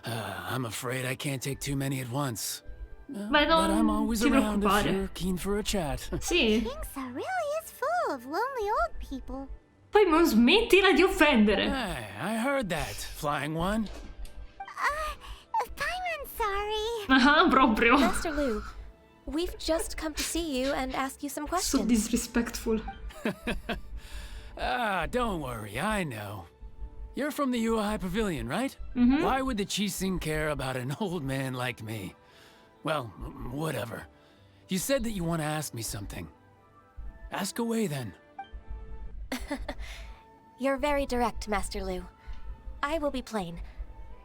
I'm afraid I can't take too many at once. Beh, But I'm always ti around if preoccupare. you're keen for a chat. Sì. Chinksa really is full of lonely old people. Poi non smettila di offendere. Hey, I heard that, Flying One. Paimon, sorry. Ah, proprio. Master Lu, we've just come to see you and ask you some So questions. disrespectful. Don't worry, I know. You're from the Yuehai Pavilion, right? Why would the Qixing care about an old man like me? Well, whatever. You said that you want to ask me something. Ask away, then. You're very direct, Master Lu. I will be plain.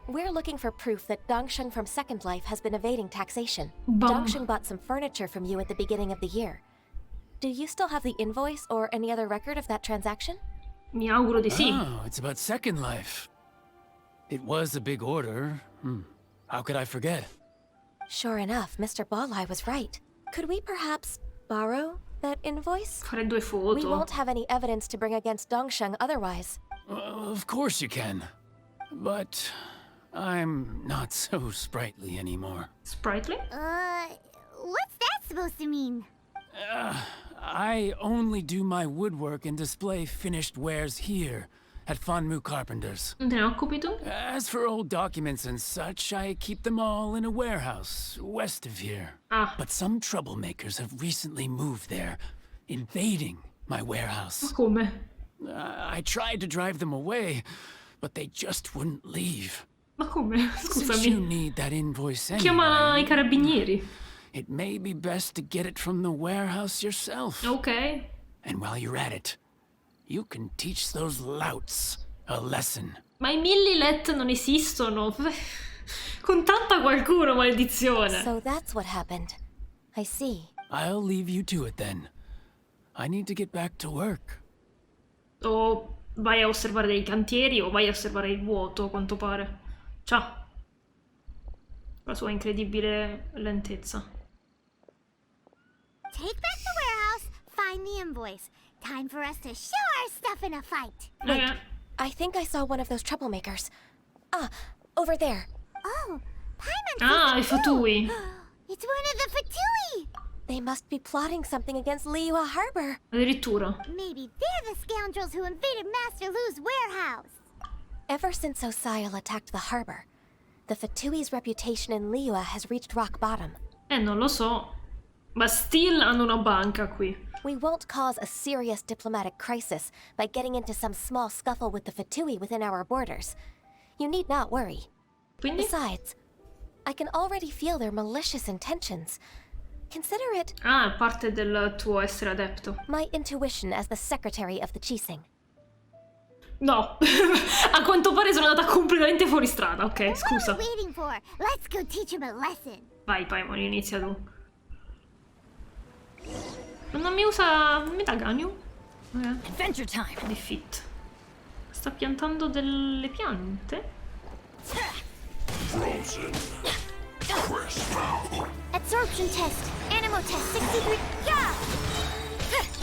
We're looking for proof that Dongsheng from Second Life has been evading taxation. Bum. Dongsheng bought some furniture from you at the beginning of the year. Do you still have the invoice or any other record of that transaction? Mi auguro di sì. Oh, it's about Second Life. It was a big order. How could I forget? Sure enough, Mr. Balleye was right. Could we perhaps borrow that invoice? Fare due We foto. won't have any evidence to bring against Dongsheng otherwise. Of course you can. But I'm not so sprightly anymore. Sprightly? What's that supposed to mean? I only do my woodwork and display finished wares here at Fanmu Carpenters. Non te ne occupi tu? As for old documents and such, I keep them all in a warehouse west of here. Ah. But some troublemakers have recently moved there, invading my warehouse. Ma come? I tried to drive them away, but they just wouldn't leave. Ma come? Since you Scusami. need that invoice anyway, Chiama i carabinieri. it may be best to get it from the warehouse yourself. Ok. And while you're at it, you can teach those louts a lesson. Ma i millilet non esistono. Contatta qualcuno, maledizione. So that's what happened. I see. I'll leave you to it then. I need to get back to work. O vai a osservare dei cantieri o vai a osservare il vuoto, a quanto pare. Ciao. La sua incredibile lentezza. Take back the warehouse, find the invoice. Time for us to show our stuff in a fight. Ok. I think I saw one of those troublemakers. Ah, over there. Oh, Paimon Ah, i sees it too. fatui. It's one of the Fatui. They must be plotting something against Liyue Harbor. Addirittura. Maybe they're the scoundrels who invaded Master Lu's warehouse. Ever since Osial attacked the harbor, the Fatui's reputation in Liyue has reached rock bottom. Non lo so. Ma still hanno una banca qui. We won't cause a serious diplomatic crisis by getting into some small scuffle with the Fatui within our borders. You need not worry. Quindi? Besides, I can already feel their malicious intentions. Consider it Ah, è parte del tuo essere adepto. my intuition as the secretary of the Qixing. No. A quanto pare sono andata completamente fuori strada. Ok, scusa. What are we waiting for? Let's go teach him a lesson. Vai, Paimon, inizia tu. Non mi usa... mi dà Ganyu? Adventure time. Di fit. Sta piantando delle piante? Frozen. Crisp. Absorption test. Animal test 63. Yeah!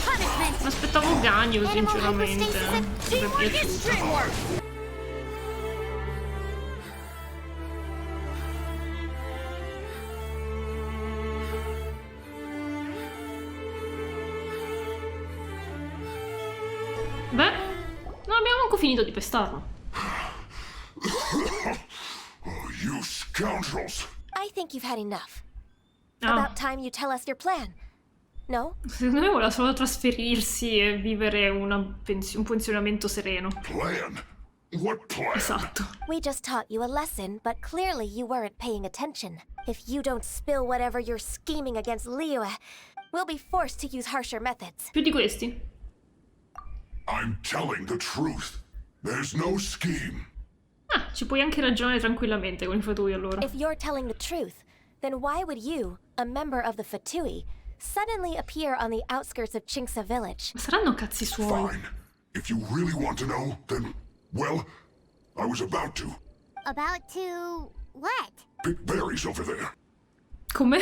Punishment. Mi aspettavo Ganyu, Animal sinceramente. hyperstasis and Mi è teamwork is piaciuto. dreamwork. Beh, non abbiamo manco finito di pestarlo. You scoundrels. I think you've had enough. Ah, About time you tell us your plan. No? secondo me voleva solo trasferirsi e vivere un pensionamento sereno. Plan? What plan? Esatto. We just taught you a lesson, but clearly you weren't paying attention. If you don't spill whatever you're scheming against Liyue, we'll be forced to use harsher methods. Più di questi? I'm telling the truth. There's no scheme. Ah, ci puoi anche ragionare tranquillamente con i fatui allora. If you're telling the truth, then why would you, a member of the Fatui, suddenly appear on the outskirts of Qingsa village? Ma saranno cazzi suoi. Fine. If you really want to know, then, well, I was about to. About to what? Pick berries over there. Come?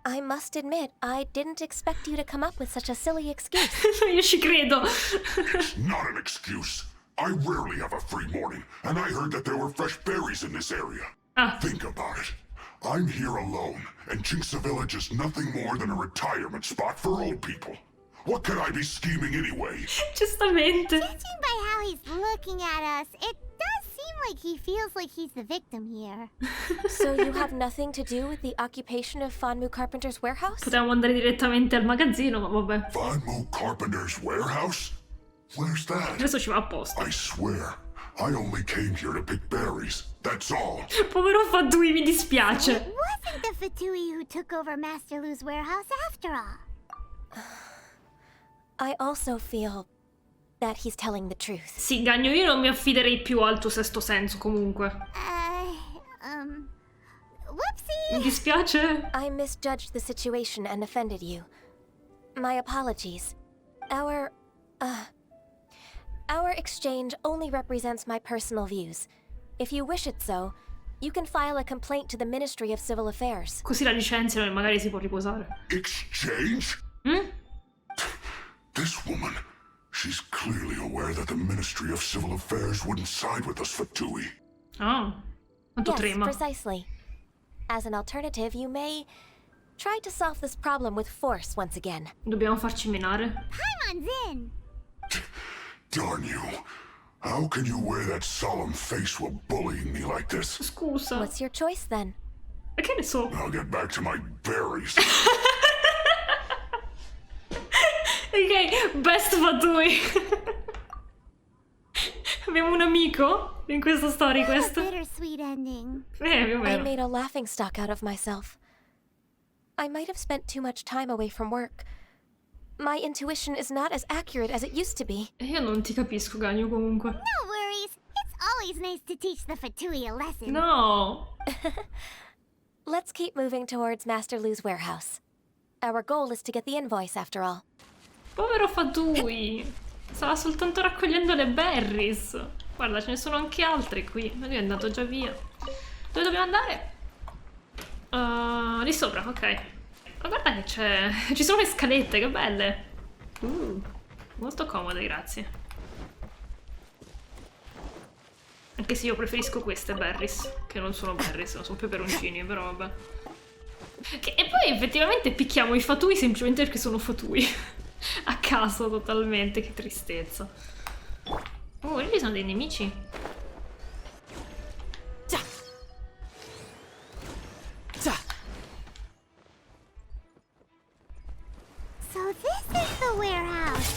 I must admit, I didn't expect you to come up with such a silly excuse. Io ci credo. It's not an excuse. I rarely have a free morning, and I heard that there were fresh berries in this area. Ah, Think about it. I'm here alone, and Qingsa Village is nothing more than a retirement spot for old people. What could I be scheming anyway? giustamente. Judging by how he's looking at us, it does seem like he feels like he's the victim here. So you have nothing to do with the occupation of Fanmu Carpenter's warehouse? Potevamo andare direttamente al magazzino, ma vabbè. Fanmu Carpenter's warehouse? Where's that? Adesso ci va apposta. I swear, I only came here to pick berries. That's all. Povero Fatui, mi It dispiace. wasn't the Fatui who took over Master Lu's warehouse after all. I also feel that he's telling the truth. Sì, Ganyu, io non mi affiderei più al tuo sesto senso, comunque. Whoopsie! Mi dispiace. I misjudged the situation and offended you. My apologies. Our exchange only represents my personal views. If you wish it so, you can file a complaint to the Ministry of Civil Affairs. Così la licenziano e magari si può riposare. Exchange? This woman, she's clearly aware that the Ministry of Civil Affairs wouldn't side with us, Fatui. Ah, quanto Yes, trema. precisely. As an alternative, you may try to solve this problem with force once again. Dobbiamo farci menare. Paimon's in! Darn you. How can you wear that solemn face while bullying me like this? Scusa. What's your choice then? Che ne so? I'll get back to my berries. Ok, best Fatui. Abbiamo un amico in questa Storyquest. Bittersweet ending. Più o I meno. made a laughingstock out of myself. I might have spent too much time away from work. My intuition is not as accurate as it used to be. Io non ti capisco, Ganyu, comunque. No worries. It's always nice to teach the Fatui a lesson. No. Let's keep moving towards Master Lu's warehouse. Our goal is to get the invoice, after all. Povero Fatui. Stava soltanto raccogliendo le berries. Guarda, ce ne sono anche altre qui. Ma lui è andato già via. Dove dobbiamo andare? Lì sopra, ok. Ma guarda che c'è... Ci sono le scalette, che belle. Molto comode, grazie. Anche se io preferisco queste berries, che non sono berries, sono peperoncini, però vabbè. E poi effettivamente picchiamo i Fatui semplicemente perché sono Fatui. A caso totalmente, che tristezza. Oh, lì sono dei nemici. So this is the warehouse.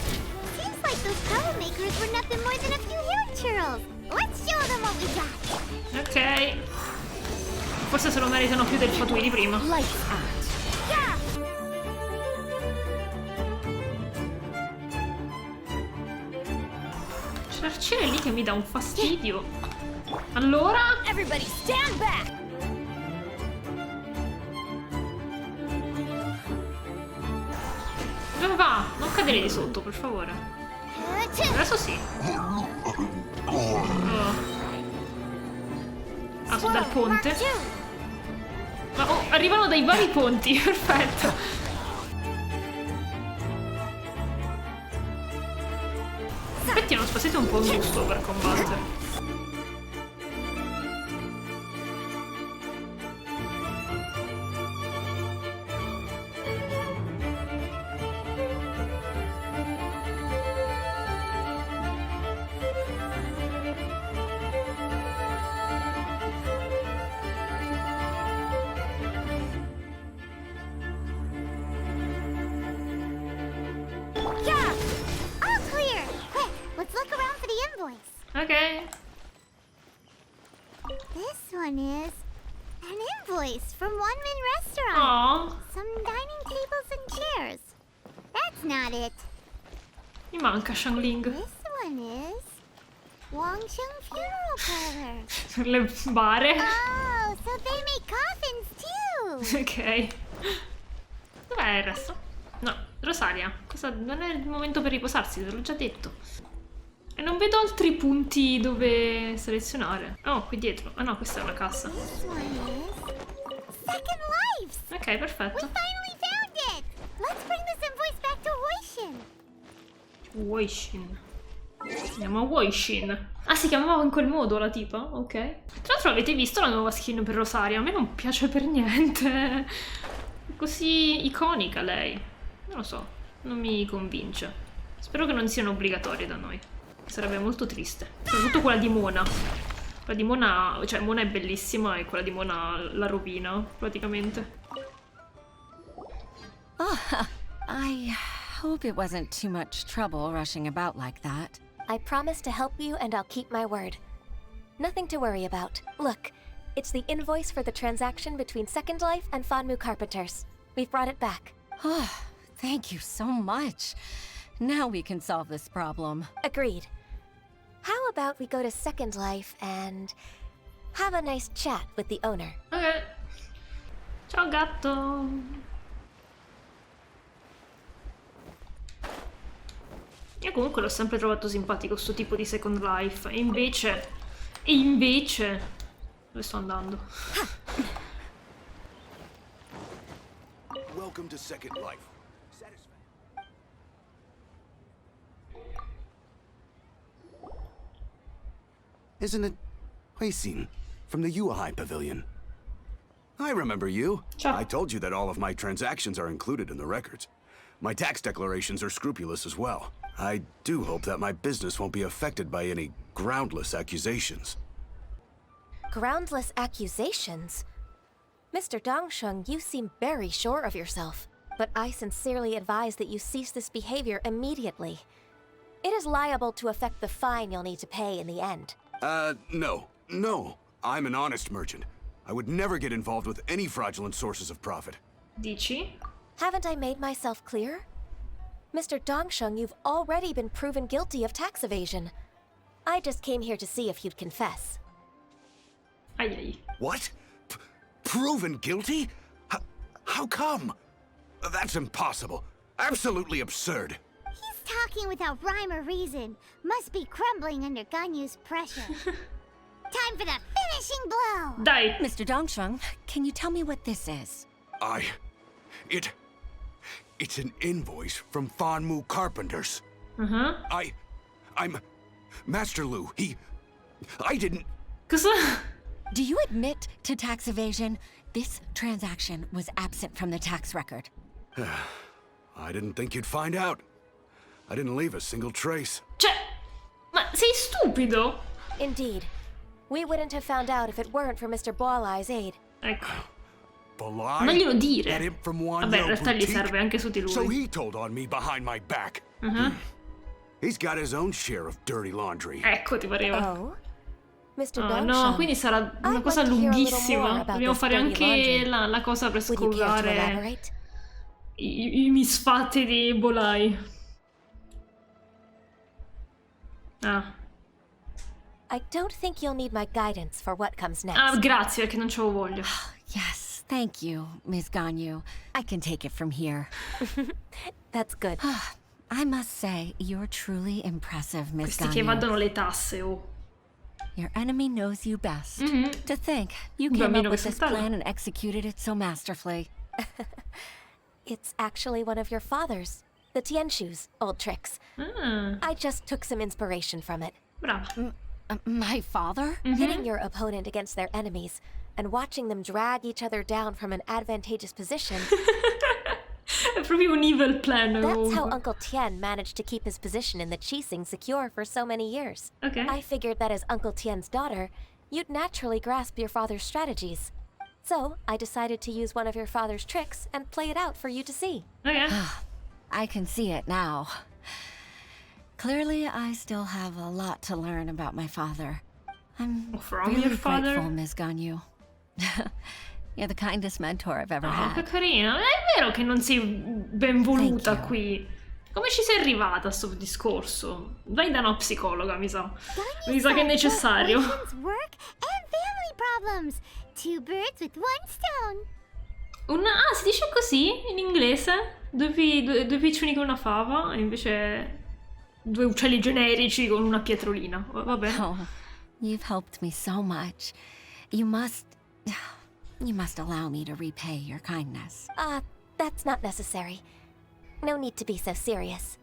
Seems like those troublemakers were nothing more than a few hill churls. Let's show them what we got. Ok. Forse se lo meritano più del Fatui di prima. Yeah. C'è l'arciere lì che mi dà un fastidio. Allora? Everybody stand back! Dove va? Non cadere di sotto, per favore. Adesso sì. Oh. Ah, sono dal ponte. Ma oh, arrivano dai vari ponti, perfetto. Aspetti, non spasete un po' giusto per combattere. Yeah. All clear. Quick, let's look around for the invoice. Ok. This one is an invoice from One Man Restaurant. Oh, Some dining tables and chairs. That's not it. mi manca Shangling. This one is Wangsheng Funeral Parlor. Per le bare. Oh, so they make coffins too. Ok. Dov'è il resto? No, Rosaria. Cosa... Non è il momento per riposarsi, te l'ho già detto. E non vedo altri punti dove selezionare. Oh, qui dietro. Ah no, questa è una cassa. This one is Second Lives. Ok, perfetto. We finally found it. Let's bring this invoice back to Hoishin. Woishin. Si chiama Woishin. Ah, si chiamava in quel modo la tipa? Ok. Tra l'altro avete visto la nuova skin per Rosaria? A me non piace per niente. È così iconica lei. Non lo so, non mi convince. Spero che non siano obbligatorie da noi. Sarebbe molto triste. Soprattutto quella di Mona. Quella di Mona, cioè Mona è bellissima e quella di Mona la rovina, praticamente. Oh, I hope it wasn't too much trouble rushing about like that. I promise to help you and I'll keep my word. Nothing to worry about. Look, it's the invoice for the transaction between Second Life and Fanmu Carpenters. We've brought it back. Oh, thank you so much. Now we can solve this problem. Agreed. How about we go to Second Life and have a nice chat with the owner? Ok. Ciao gatto. Io comunque l'ho sempre trovato simpatico sto tipo di Second Life. E invece... Dove sto andando? Welcome to Second Life. Isn't it Huixin from the Yuehai Pavilion? I remember you. Ciao. I told you that all of my transactions are included in the records. My tax declarations are scrupulous as well. I do hope that my business won't be affected by any groundless accusations. Groundless accusations? Mr. Dongsheng, you seem very sure of yourself. But I sincerely advise that you cease this behavior immediately. It is liable to affect the fine you'll need to pay in the end. No. I'm an honest merchant. I would never get involved with any fraudulent sources of profit. Dici? Haven't I made myself clear? Mr. Dongsheng, you've already been proven guilty of tax evasion. I just came here to see if you'd confess. Ai. What? Proven guilty? How come? That's impossible. Absolutely absurd. He's talking without rhyme or reason. Must be crumbling under Ganyu's pressure. Time for the finishing blow! Dai. Mr. Dongsheng, can you tell me what this is? It's an invoice from Fanmu Carpenters. I'm Master Lu. I didn't... Cosa? Do you admit to tax evasion? This transaction was absent from the tax record. I didn't think you'd find out. I didn't leave a single trace. Cioè, ma sei stupido? Indeed. We wouldn't have found out if it weren't for Mr. Boalai's aid. Ecco. Balai? Non glielo dire. That imp from Wanyo Vabbè, in realtà gli Boutique? serve anche su di lui. So he told on me behind my back. He's got his own share of dirty laundry. Ecco, ti pareva. Oh? Mr. Oh, Dongsheng, no, quindi sarà una cosa lunghissima. Dobbiamo fare anche la cosa per scovare i misfatti di Bolai. Ah. I don't think you'll need my guidance for what comes next. Ah, grazie, perché non c'avevo voglia. Yes, thank you, Ms. Ganyu. I can take it from here. That's good. I must say, you're truly impressive, Ms. Questi che Ganyu. vadano le tasse, oh. Your enemy knows you best. To think, you came up with this plan and executed it so masterfully. It's actually one of your father's, the Tianshu's, old tricks. I just took some inspiration from it. Brava. My father? Hitting your opponent against their enemies and watching them drag each other down from an advantageous position. È proprio un evil plan. That's how Uncle Tian managed to keep his position in the Qixing secure for so many years. Okay. I figured that as Uncle Tian's daughter, you'd naturally grasp your father's strategies. So, I decided to use one of your father's tricks and play it out for you to see. Okay. I can see it now. Clearly, I still have a lot to learn about my father. I'm really grateful, Ms. Ganyu. You're the kindest mentor I've ever had. Che carina. È vero che non sei ben voluta qui. Come ci sei arrivata a sto discorso? Vai da una psicologa, mi sa. Mi sa che è necessario. Work and family problems. Two birds with one stone. Ah, si dice così in inglese? Due piccioni con una fava, e invece due uccelli generici con una pietrolina. Va bene. Oh, you've helped me so much. You must allow me to repay your kindness. That's not necessary. No need to be so serious.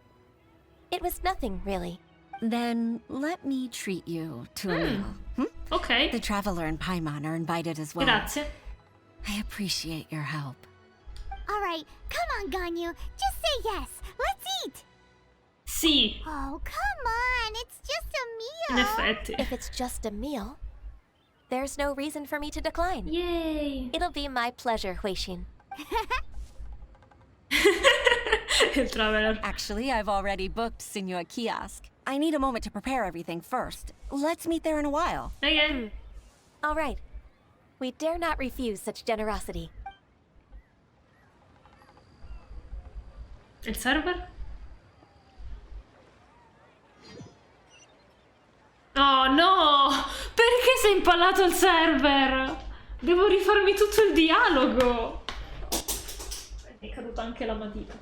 It was nothing, really. Then let me treat you to a meal. Okay. The Traveler and Paimon are invited as well. Grazie. I appreciate your help. All right, come on, Ganyu. Just say yes. Let's eat. Sì. Oh, come on. It's just a In meal. effetti. If it's just a meal, there's no reason for me to decline. Yay. It'll be my pleasure, Huixin. Il Traveler. Actually, I've already booked Senor Kiosk. I need a moment to prepare everything first. Let's meet there in a while. Okay. All right. We dare not refuse such generosity. Il server? Oh no! Perché sei impallato il server? Devo rifarmi tutto il dialogo. Mi è caduta anche la matita.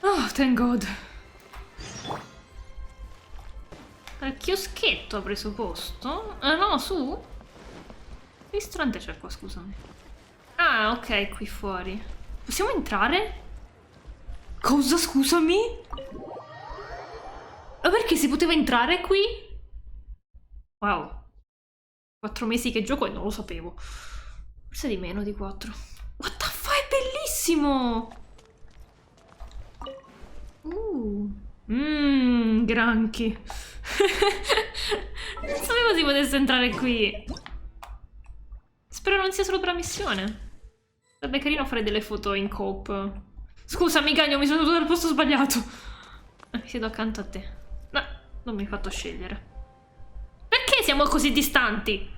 Oh, thank God. Il chioschetto ha preso posto? Ah no, su? Che ristorante c'è qua, scusami? Ah, ok, qui fuori. Possiamo entrare? Cosa, scusami? Ma perché si poteva entrare qui? Wow. 4 mesi che gioco e non lo sapevo. Forse di meno di 4. What the fuck, è bellissimo! Granchi. Non sapevo si potesse entrare qui. Spero non sia solo per la missione. Sarebbe carino fare delle foto in coop. Scusami, Ganyu, mi sono seduto dal posto sbagliato. Mi siedo accanto a te. No, non mi hai fatto scegliere. Perché siamo così distanti?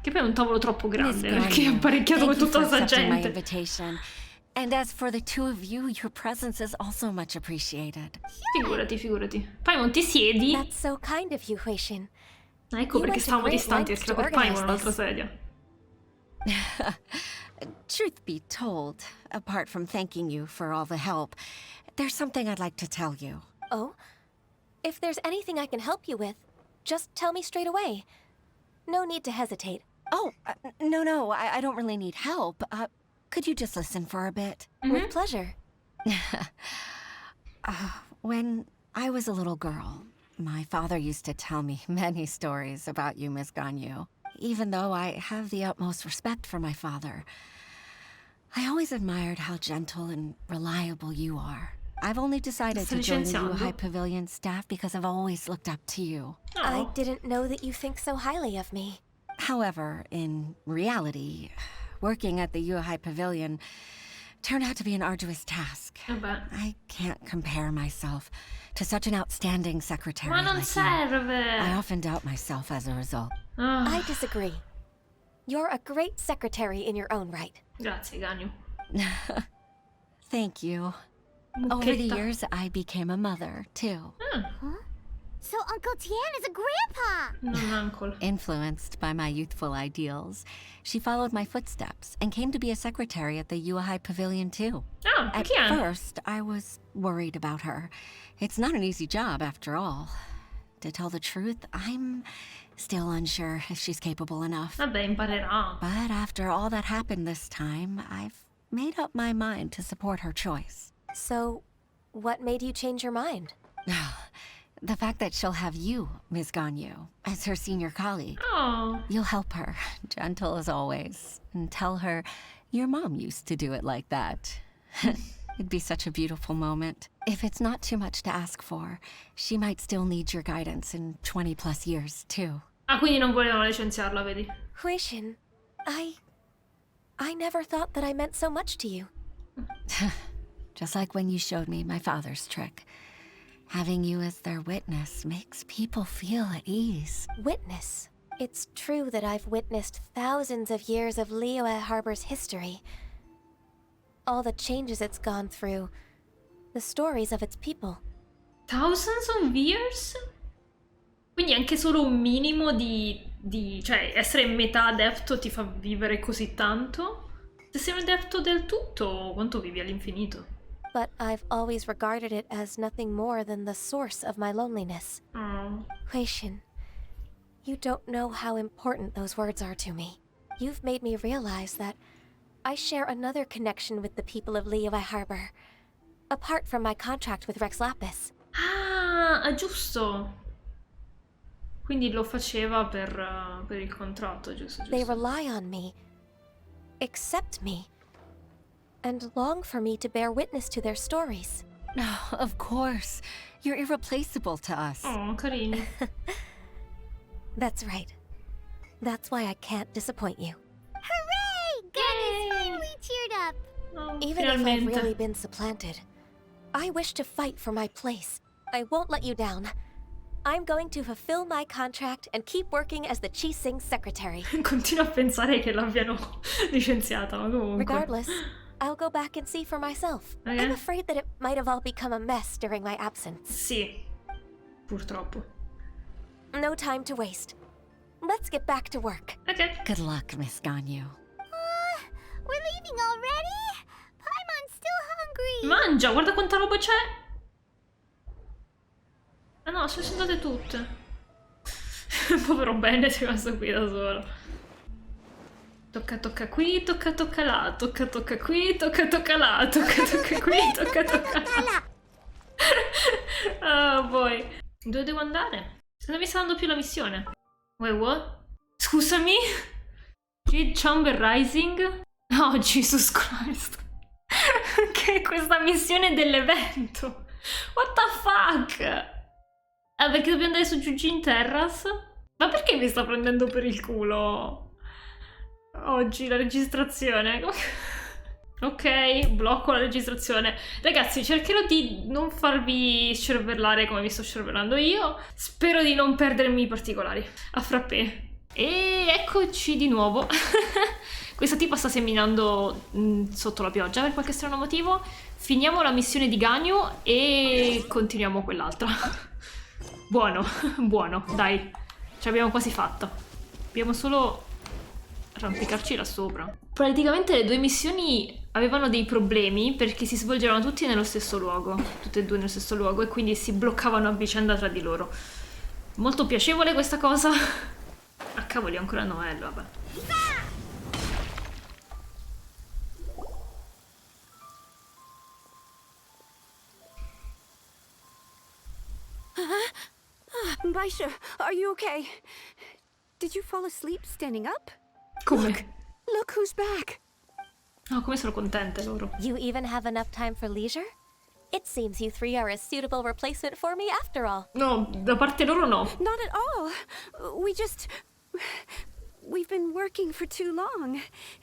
Che poi è un tavolo troppo grande, perché è apparecchiato con tutta questa gente. And as for the two of you, your presence is also much appreciated. Figurati, figurati. Paimon, ti siedi? That's so kind of you, Huixin. Ecco perché stavamo distanti, perché era per Paimon un'altra sedia. Truth be told, apart from thanking you for all the help, there's something I'd like to tell you. Oh? If there's anything I can help you with, just tell me straight away. No need to hesitate. Oh, no, I don't really need help. Could you just listen for a bit? With pleasure. When I was a little girl, my father used to tell me many stories about you, Miss Ganyu. Even though I have the utmost respect for my father, I always admired how gentle and reliable you are. I've only decided to join the Yuhai Pavilion staff because I've always looked up to you. I didn't know that you think so highly of me. However, in reality, working at the Yuhai Pavilion turned out to be an arduous task. I can't compare myself to such an outstanding secretary Ma non like serve. you. I often doubt myself as a result. I disagree. You're a great secretary in your own right. Grazie, Ganyu. Thank you. Over the years, I became a mother, too. So Uncle Tian is a grandpa! Non uncle. Influenced by my youthful ideals, she followed my footsteps and came to be a secretary at the Yuhai Pavilion, too. Oh, At first, I was worried about her. It's not an easy job, after all. To tell the truth, I'm still unsure if she's capable enough. Vabbè, imparerà. But after all that happened this time, I've made up my mind to support her choice. So, what made you change your mind? The fact that she'll have you, Ms. Ganyu, as her senior colleague. Oh. You'll help her, gentle as always, and tell her your mom used to do it like that. It'd be such a beautiful moment. If it's not too much to ask for, she might still need your guidance in 20 plus years, too. Ah, quindi non volevano licenziarla, vedi? Huixin, I never thought that I meant so much to you. Just like when you showed me my father's trick. Having you as their witness makes people feel at ease. Witness? It's true that I've witnessed thousands of years of Liyue Harbor's history. All the changes it's gone through. The stories of its people. Thousands of years? Quindi anche solo un minimo di... cioè, essere metà adepto ti fa vivere così tanto? Se sei un adepto del tutto, quanto vivi all'infinito? But I've always regarded it as nothing more than the source of my loneliness. Huixin, you don't know how important those words are to me. You've made me realize that I share another connection with the people of Liyue Harbor, apart from my contract with Rex Lapis. Ah, giusto! Quindi lo faceva per il contratto, giusto? They rely on me, accept me, and long for me to bear witness to their stories. No, of course. You're irreplaceable to us. Oh, carini. That's right. That's why I can't disappoint you. Hooray! Ganyu's finally cheered up! Oh, Even if I've really been supplanted, I wish to fight for my place. I won't let you down. I'm going to fulfill my contract and keep working as the Qixing secretary. Continuo a pensare che l'abbiano licenziata, ma comunque. Regardless, I'll go back and see for myself. Okay. I'm afraid that it might have all become a mess during my absence. Sì, purtroppo. No time to waste. Let's get back to work. Okay. Good luck, Miss Ganyu. We're leaving already? Paimon's still hungry! Mangia, guarda quanta roba c'è! Ah no, sono andate tutte. Povero Bennett è rimasto qui da solo. Tocca qui, tocca là, tocca qui, tocca là, tocca qui, tocca là. Oh boy. Dove devo andare? Non mi sta dando più la missione. Wait, what? Scusami? Jade Chamber Rising? Oh, Jesus Christ. Che è questa missione dell'evento? What the fuck? Ah, perché dobbiamo andare su Giugin Terrace? Ma perché mi sta prendendo per il culo? Oggi la registrazione. Ok, blocco la registrazione. Ragazzi, cercherò di non farvi scervellare come vi sto scervellando io. Spero di non perdermi i particolari. A frappè. E eccoci di nuovo. Questa tipa sta seminando sotto la pioggia per qualche strano motivo. Finiamo la missione di Ganyu e continuiamo quell'altra. Buono, buono, dai. Ce l'abbiamo quasi fatta. Dobbiamo solo arrampicarci là sopra. Praticamente le due missioni avevano dei problemi perché si svolgevano tutti nello stesso luogo. Tutte e due nello stesso luogo e quindi si bloccavano a vicenda tra di loro. Molto piacevole questa cosa. Ah cavoli, ancora Noel, vabbè. Baisha, are you okay? Did you fall asleep standing up? Come? Look who's back. Oh, come sono contente loro. You even have enough time for leisure? It seems you three are a suitable replacement for me after all. No, da parte loro no. Not at all. We've been working for too long.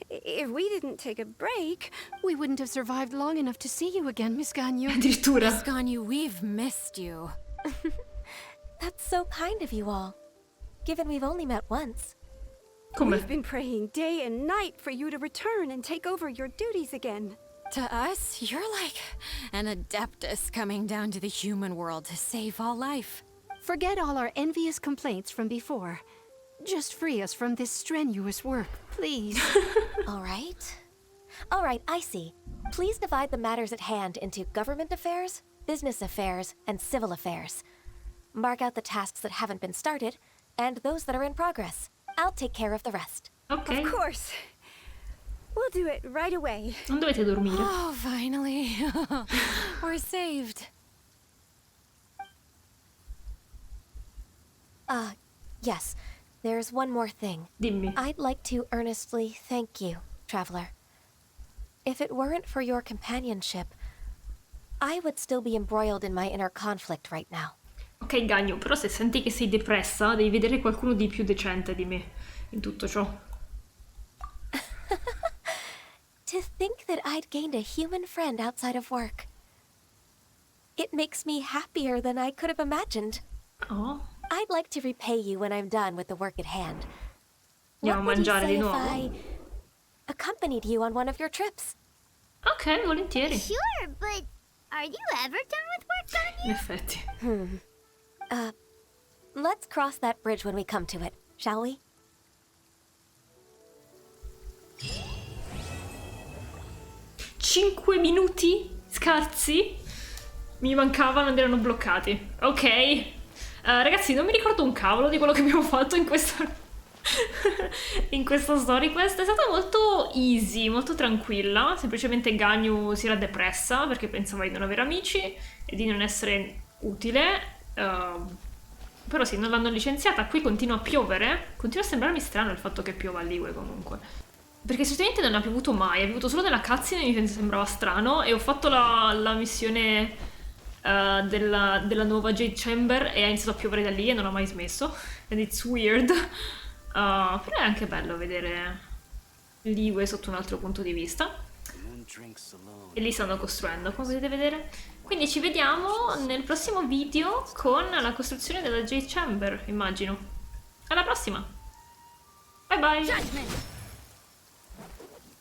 If we didn't take a break, We wouldn't have survived long enough to see you again, Miss Ganyu. Addirittura. Miss Ganyu, we've missed you. That's so kind of you all, given we've only met once. Come? we've been praying day and night for you to return and take over your duties again. To us, you're like an adeptus coming down to the human world to save all life. Forget all our envious complaints from before. Just free us from this strenuous work, please. All right, I see. Please divide the matters at hand into government affairs, business affairs, and civil affairs. Mark out the tasks that haven't been started, and those that are in progress. I'll take care of the rest. Ok. Of course. We'll do it right away. Non dovete dormire. Oh, finally. We're saved. Yes. There's one more thing. Dimmi. I'd like to earnestly thank you, Traveler. If it weren't for your companionship, I would still be embroiled in my inner conflict right now. Ok, Ganyu, però se senti che sei depressa, devi vedere qualcuno di più decente di me in tutto ciò. To think that I'd gained a human friend outside of work. It makes me happier than I could have imagined. Oh. I'd like to repay you when I'm done with the work at hand. Andiamo a What would you mangiare say di if nuovo? I accompanied you on one of your trips? Ok, volentieri. Sure, but are you ever done with work, Ganyu? In effetti. Let's cross that bridge when we come to it, shall we? Cinque minuti scarsi mi mancavano ed erano bloccati. Ok. Ragazzi, non mi ricordo un cavolo di quello che abbiamo fatto in questa in questa Storyquest. È stata molto easy, molto tranquilla. Semplicemente Ganyu si era depressa perché pensava di non avere amici e di non essere utile. Però sì, non l'hanno licenziata. Qui continua a piovere. Continua a sembrarmi strano il fatto che piova a Liyue comunque. Perché solitamente non ha piovuto mai, ha piovuto solo nella cutscene e mi sembrava strano. E ho fatto la missione della nuova Jade Chamber e ha iniziato a piovere da lì e non ha mai smesso. And it's weird. Però è anche bello vedere Liyue sotto un altro punto di vista. E lì stanno costruendo, come potete vedere. Quindi ci vediamo nel prossimo video con la costruzione della Jade Chamber, immagino. Alla prossima! Bye bye!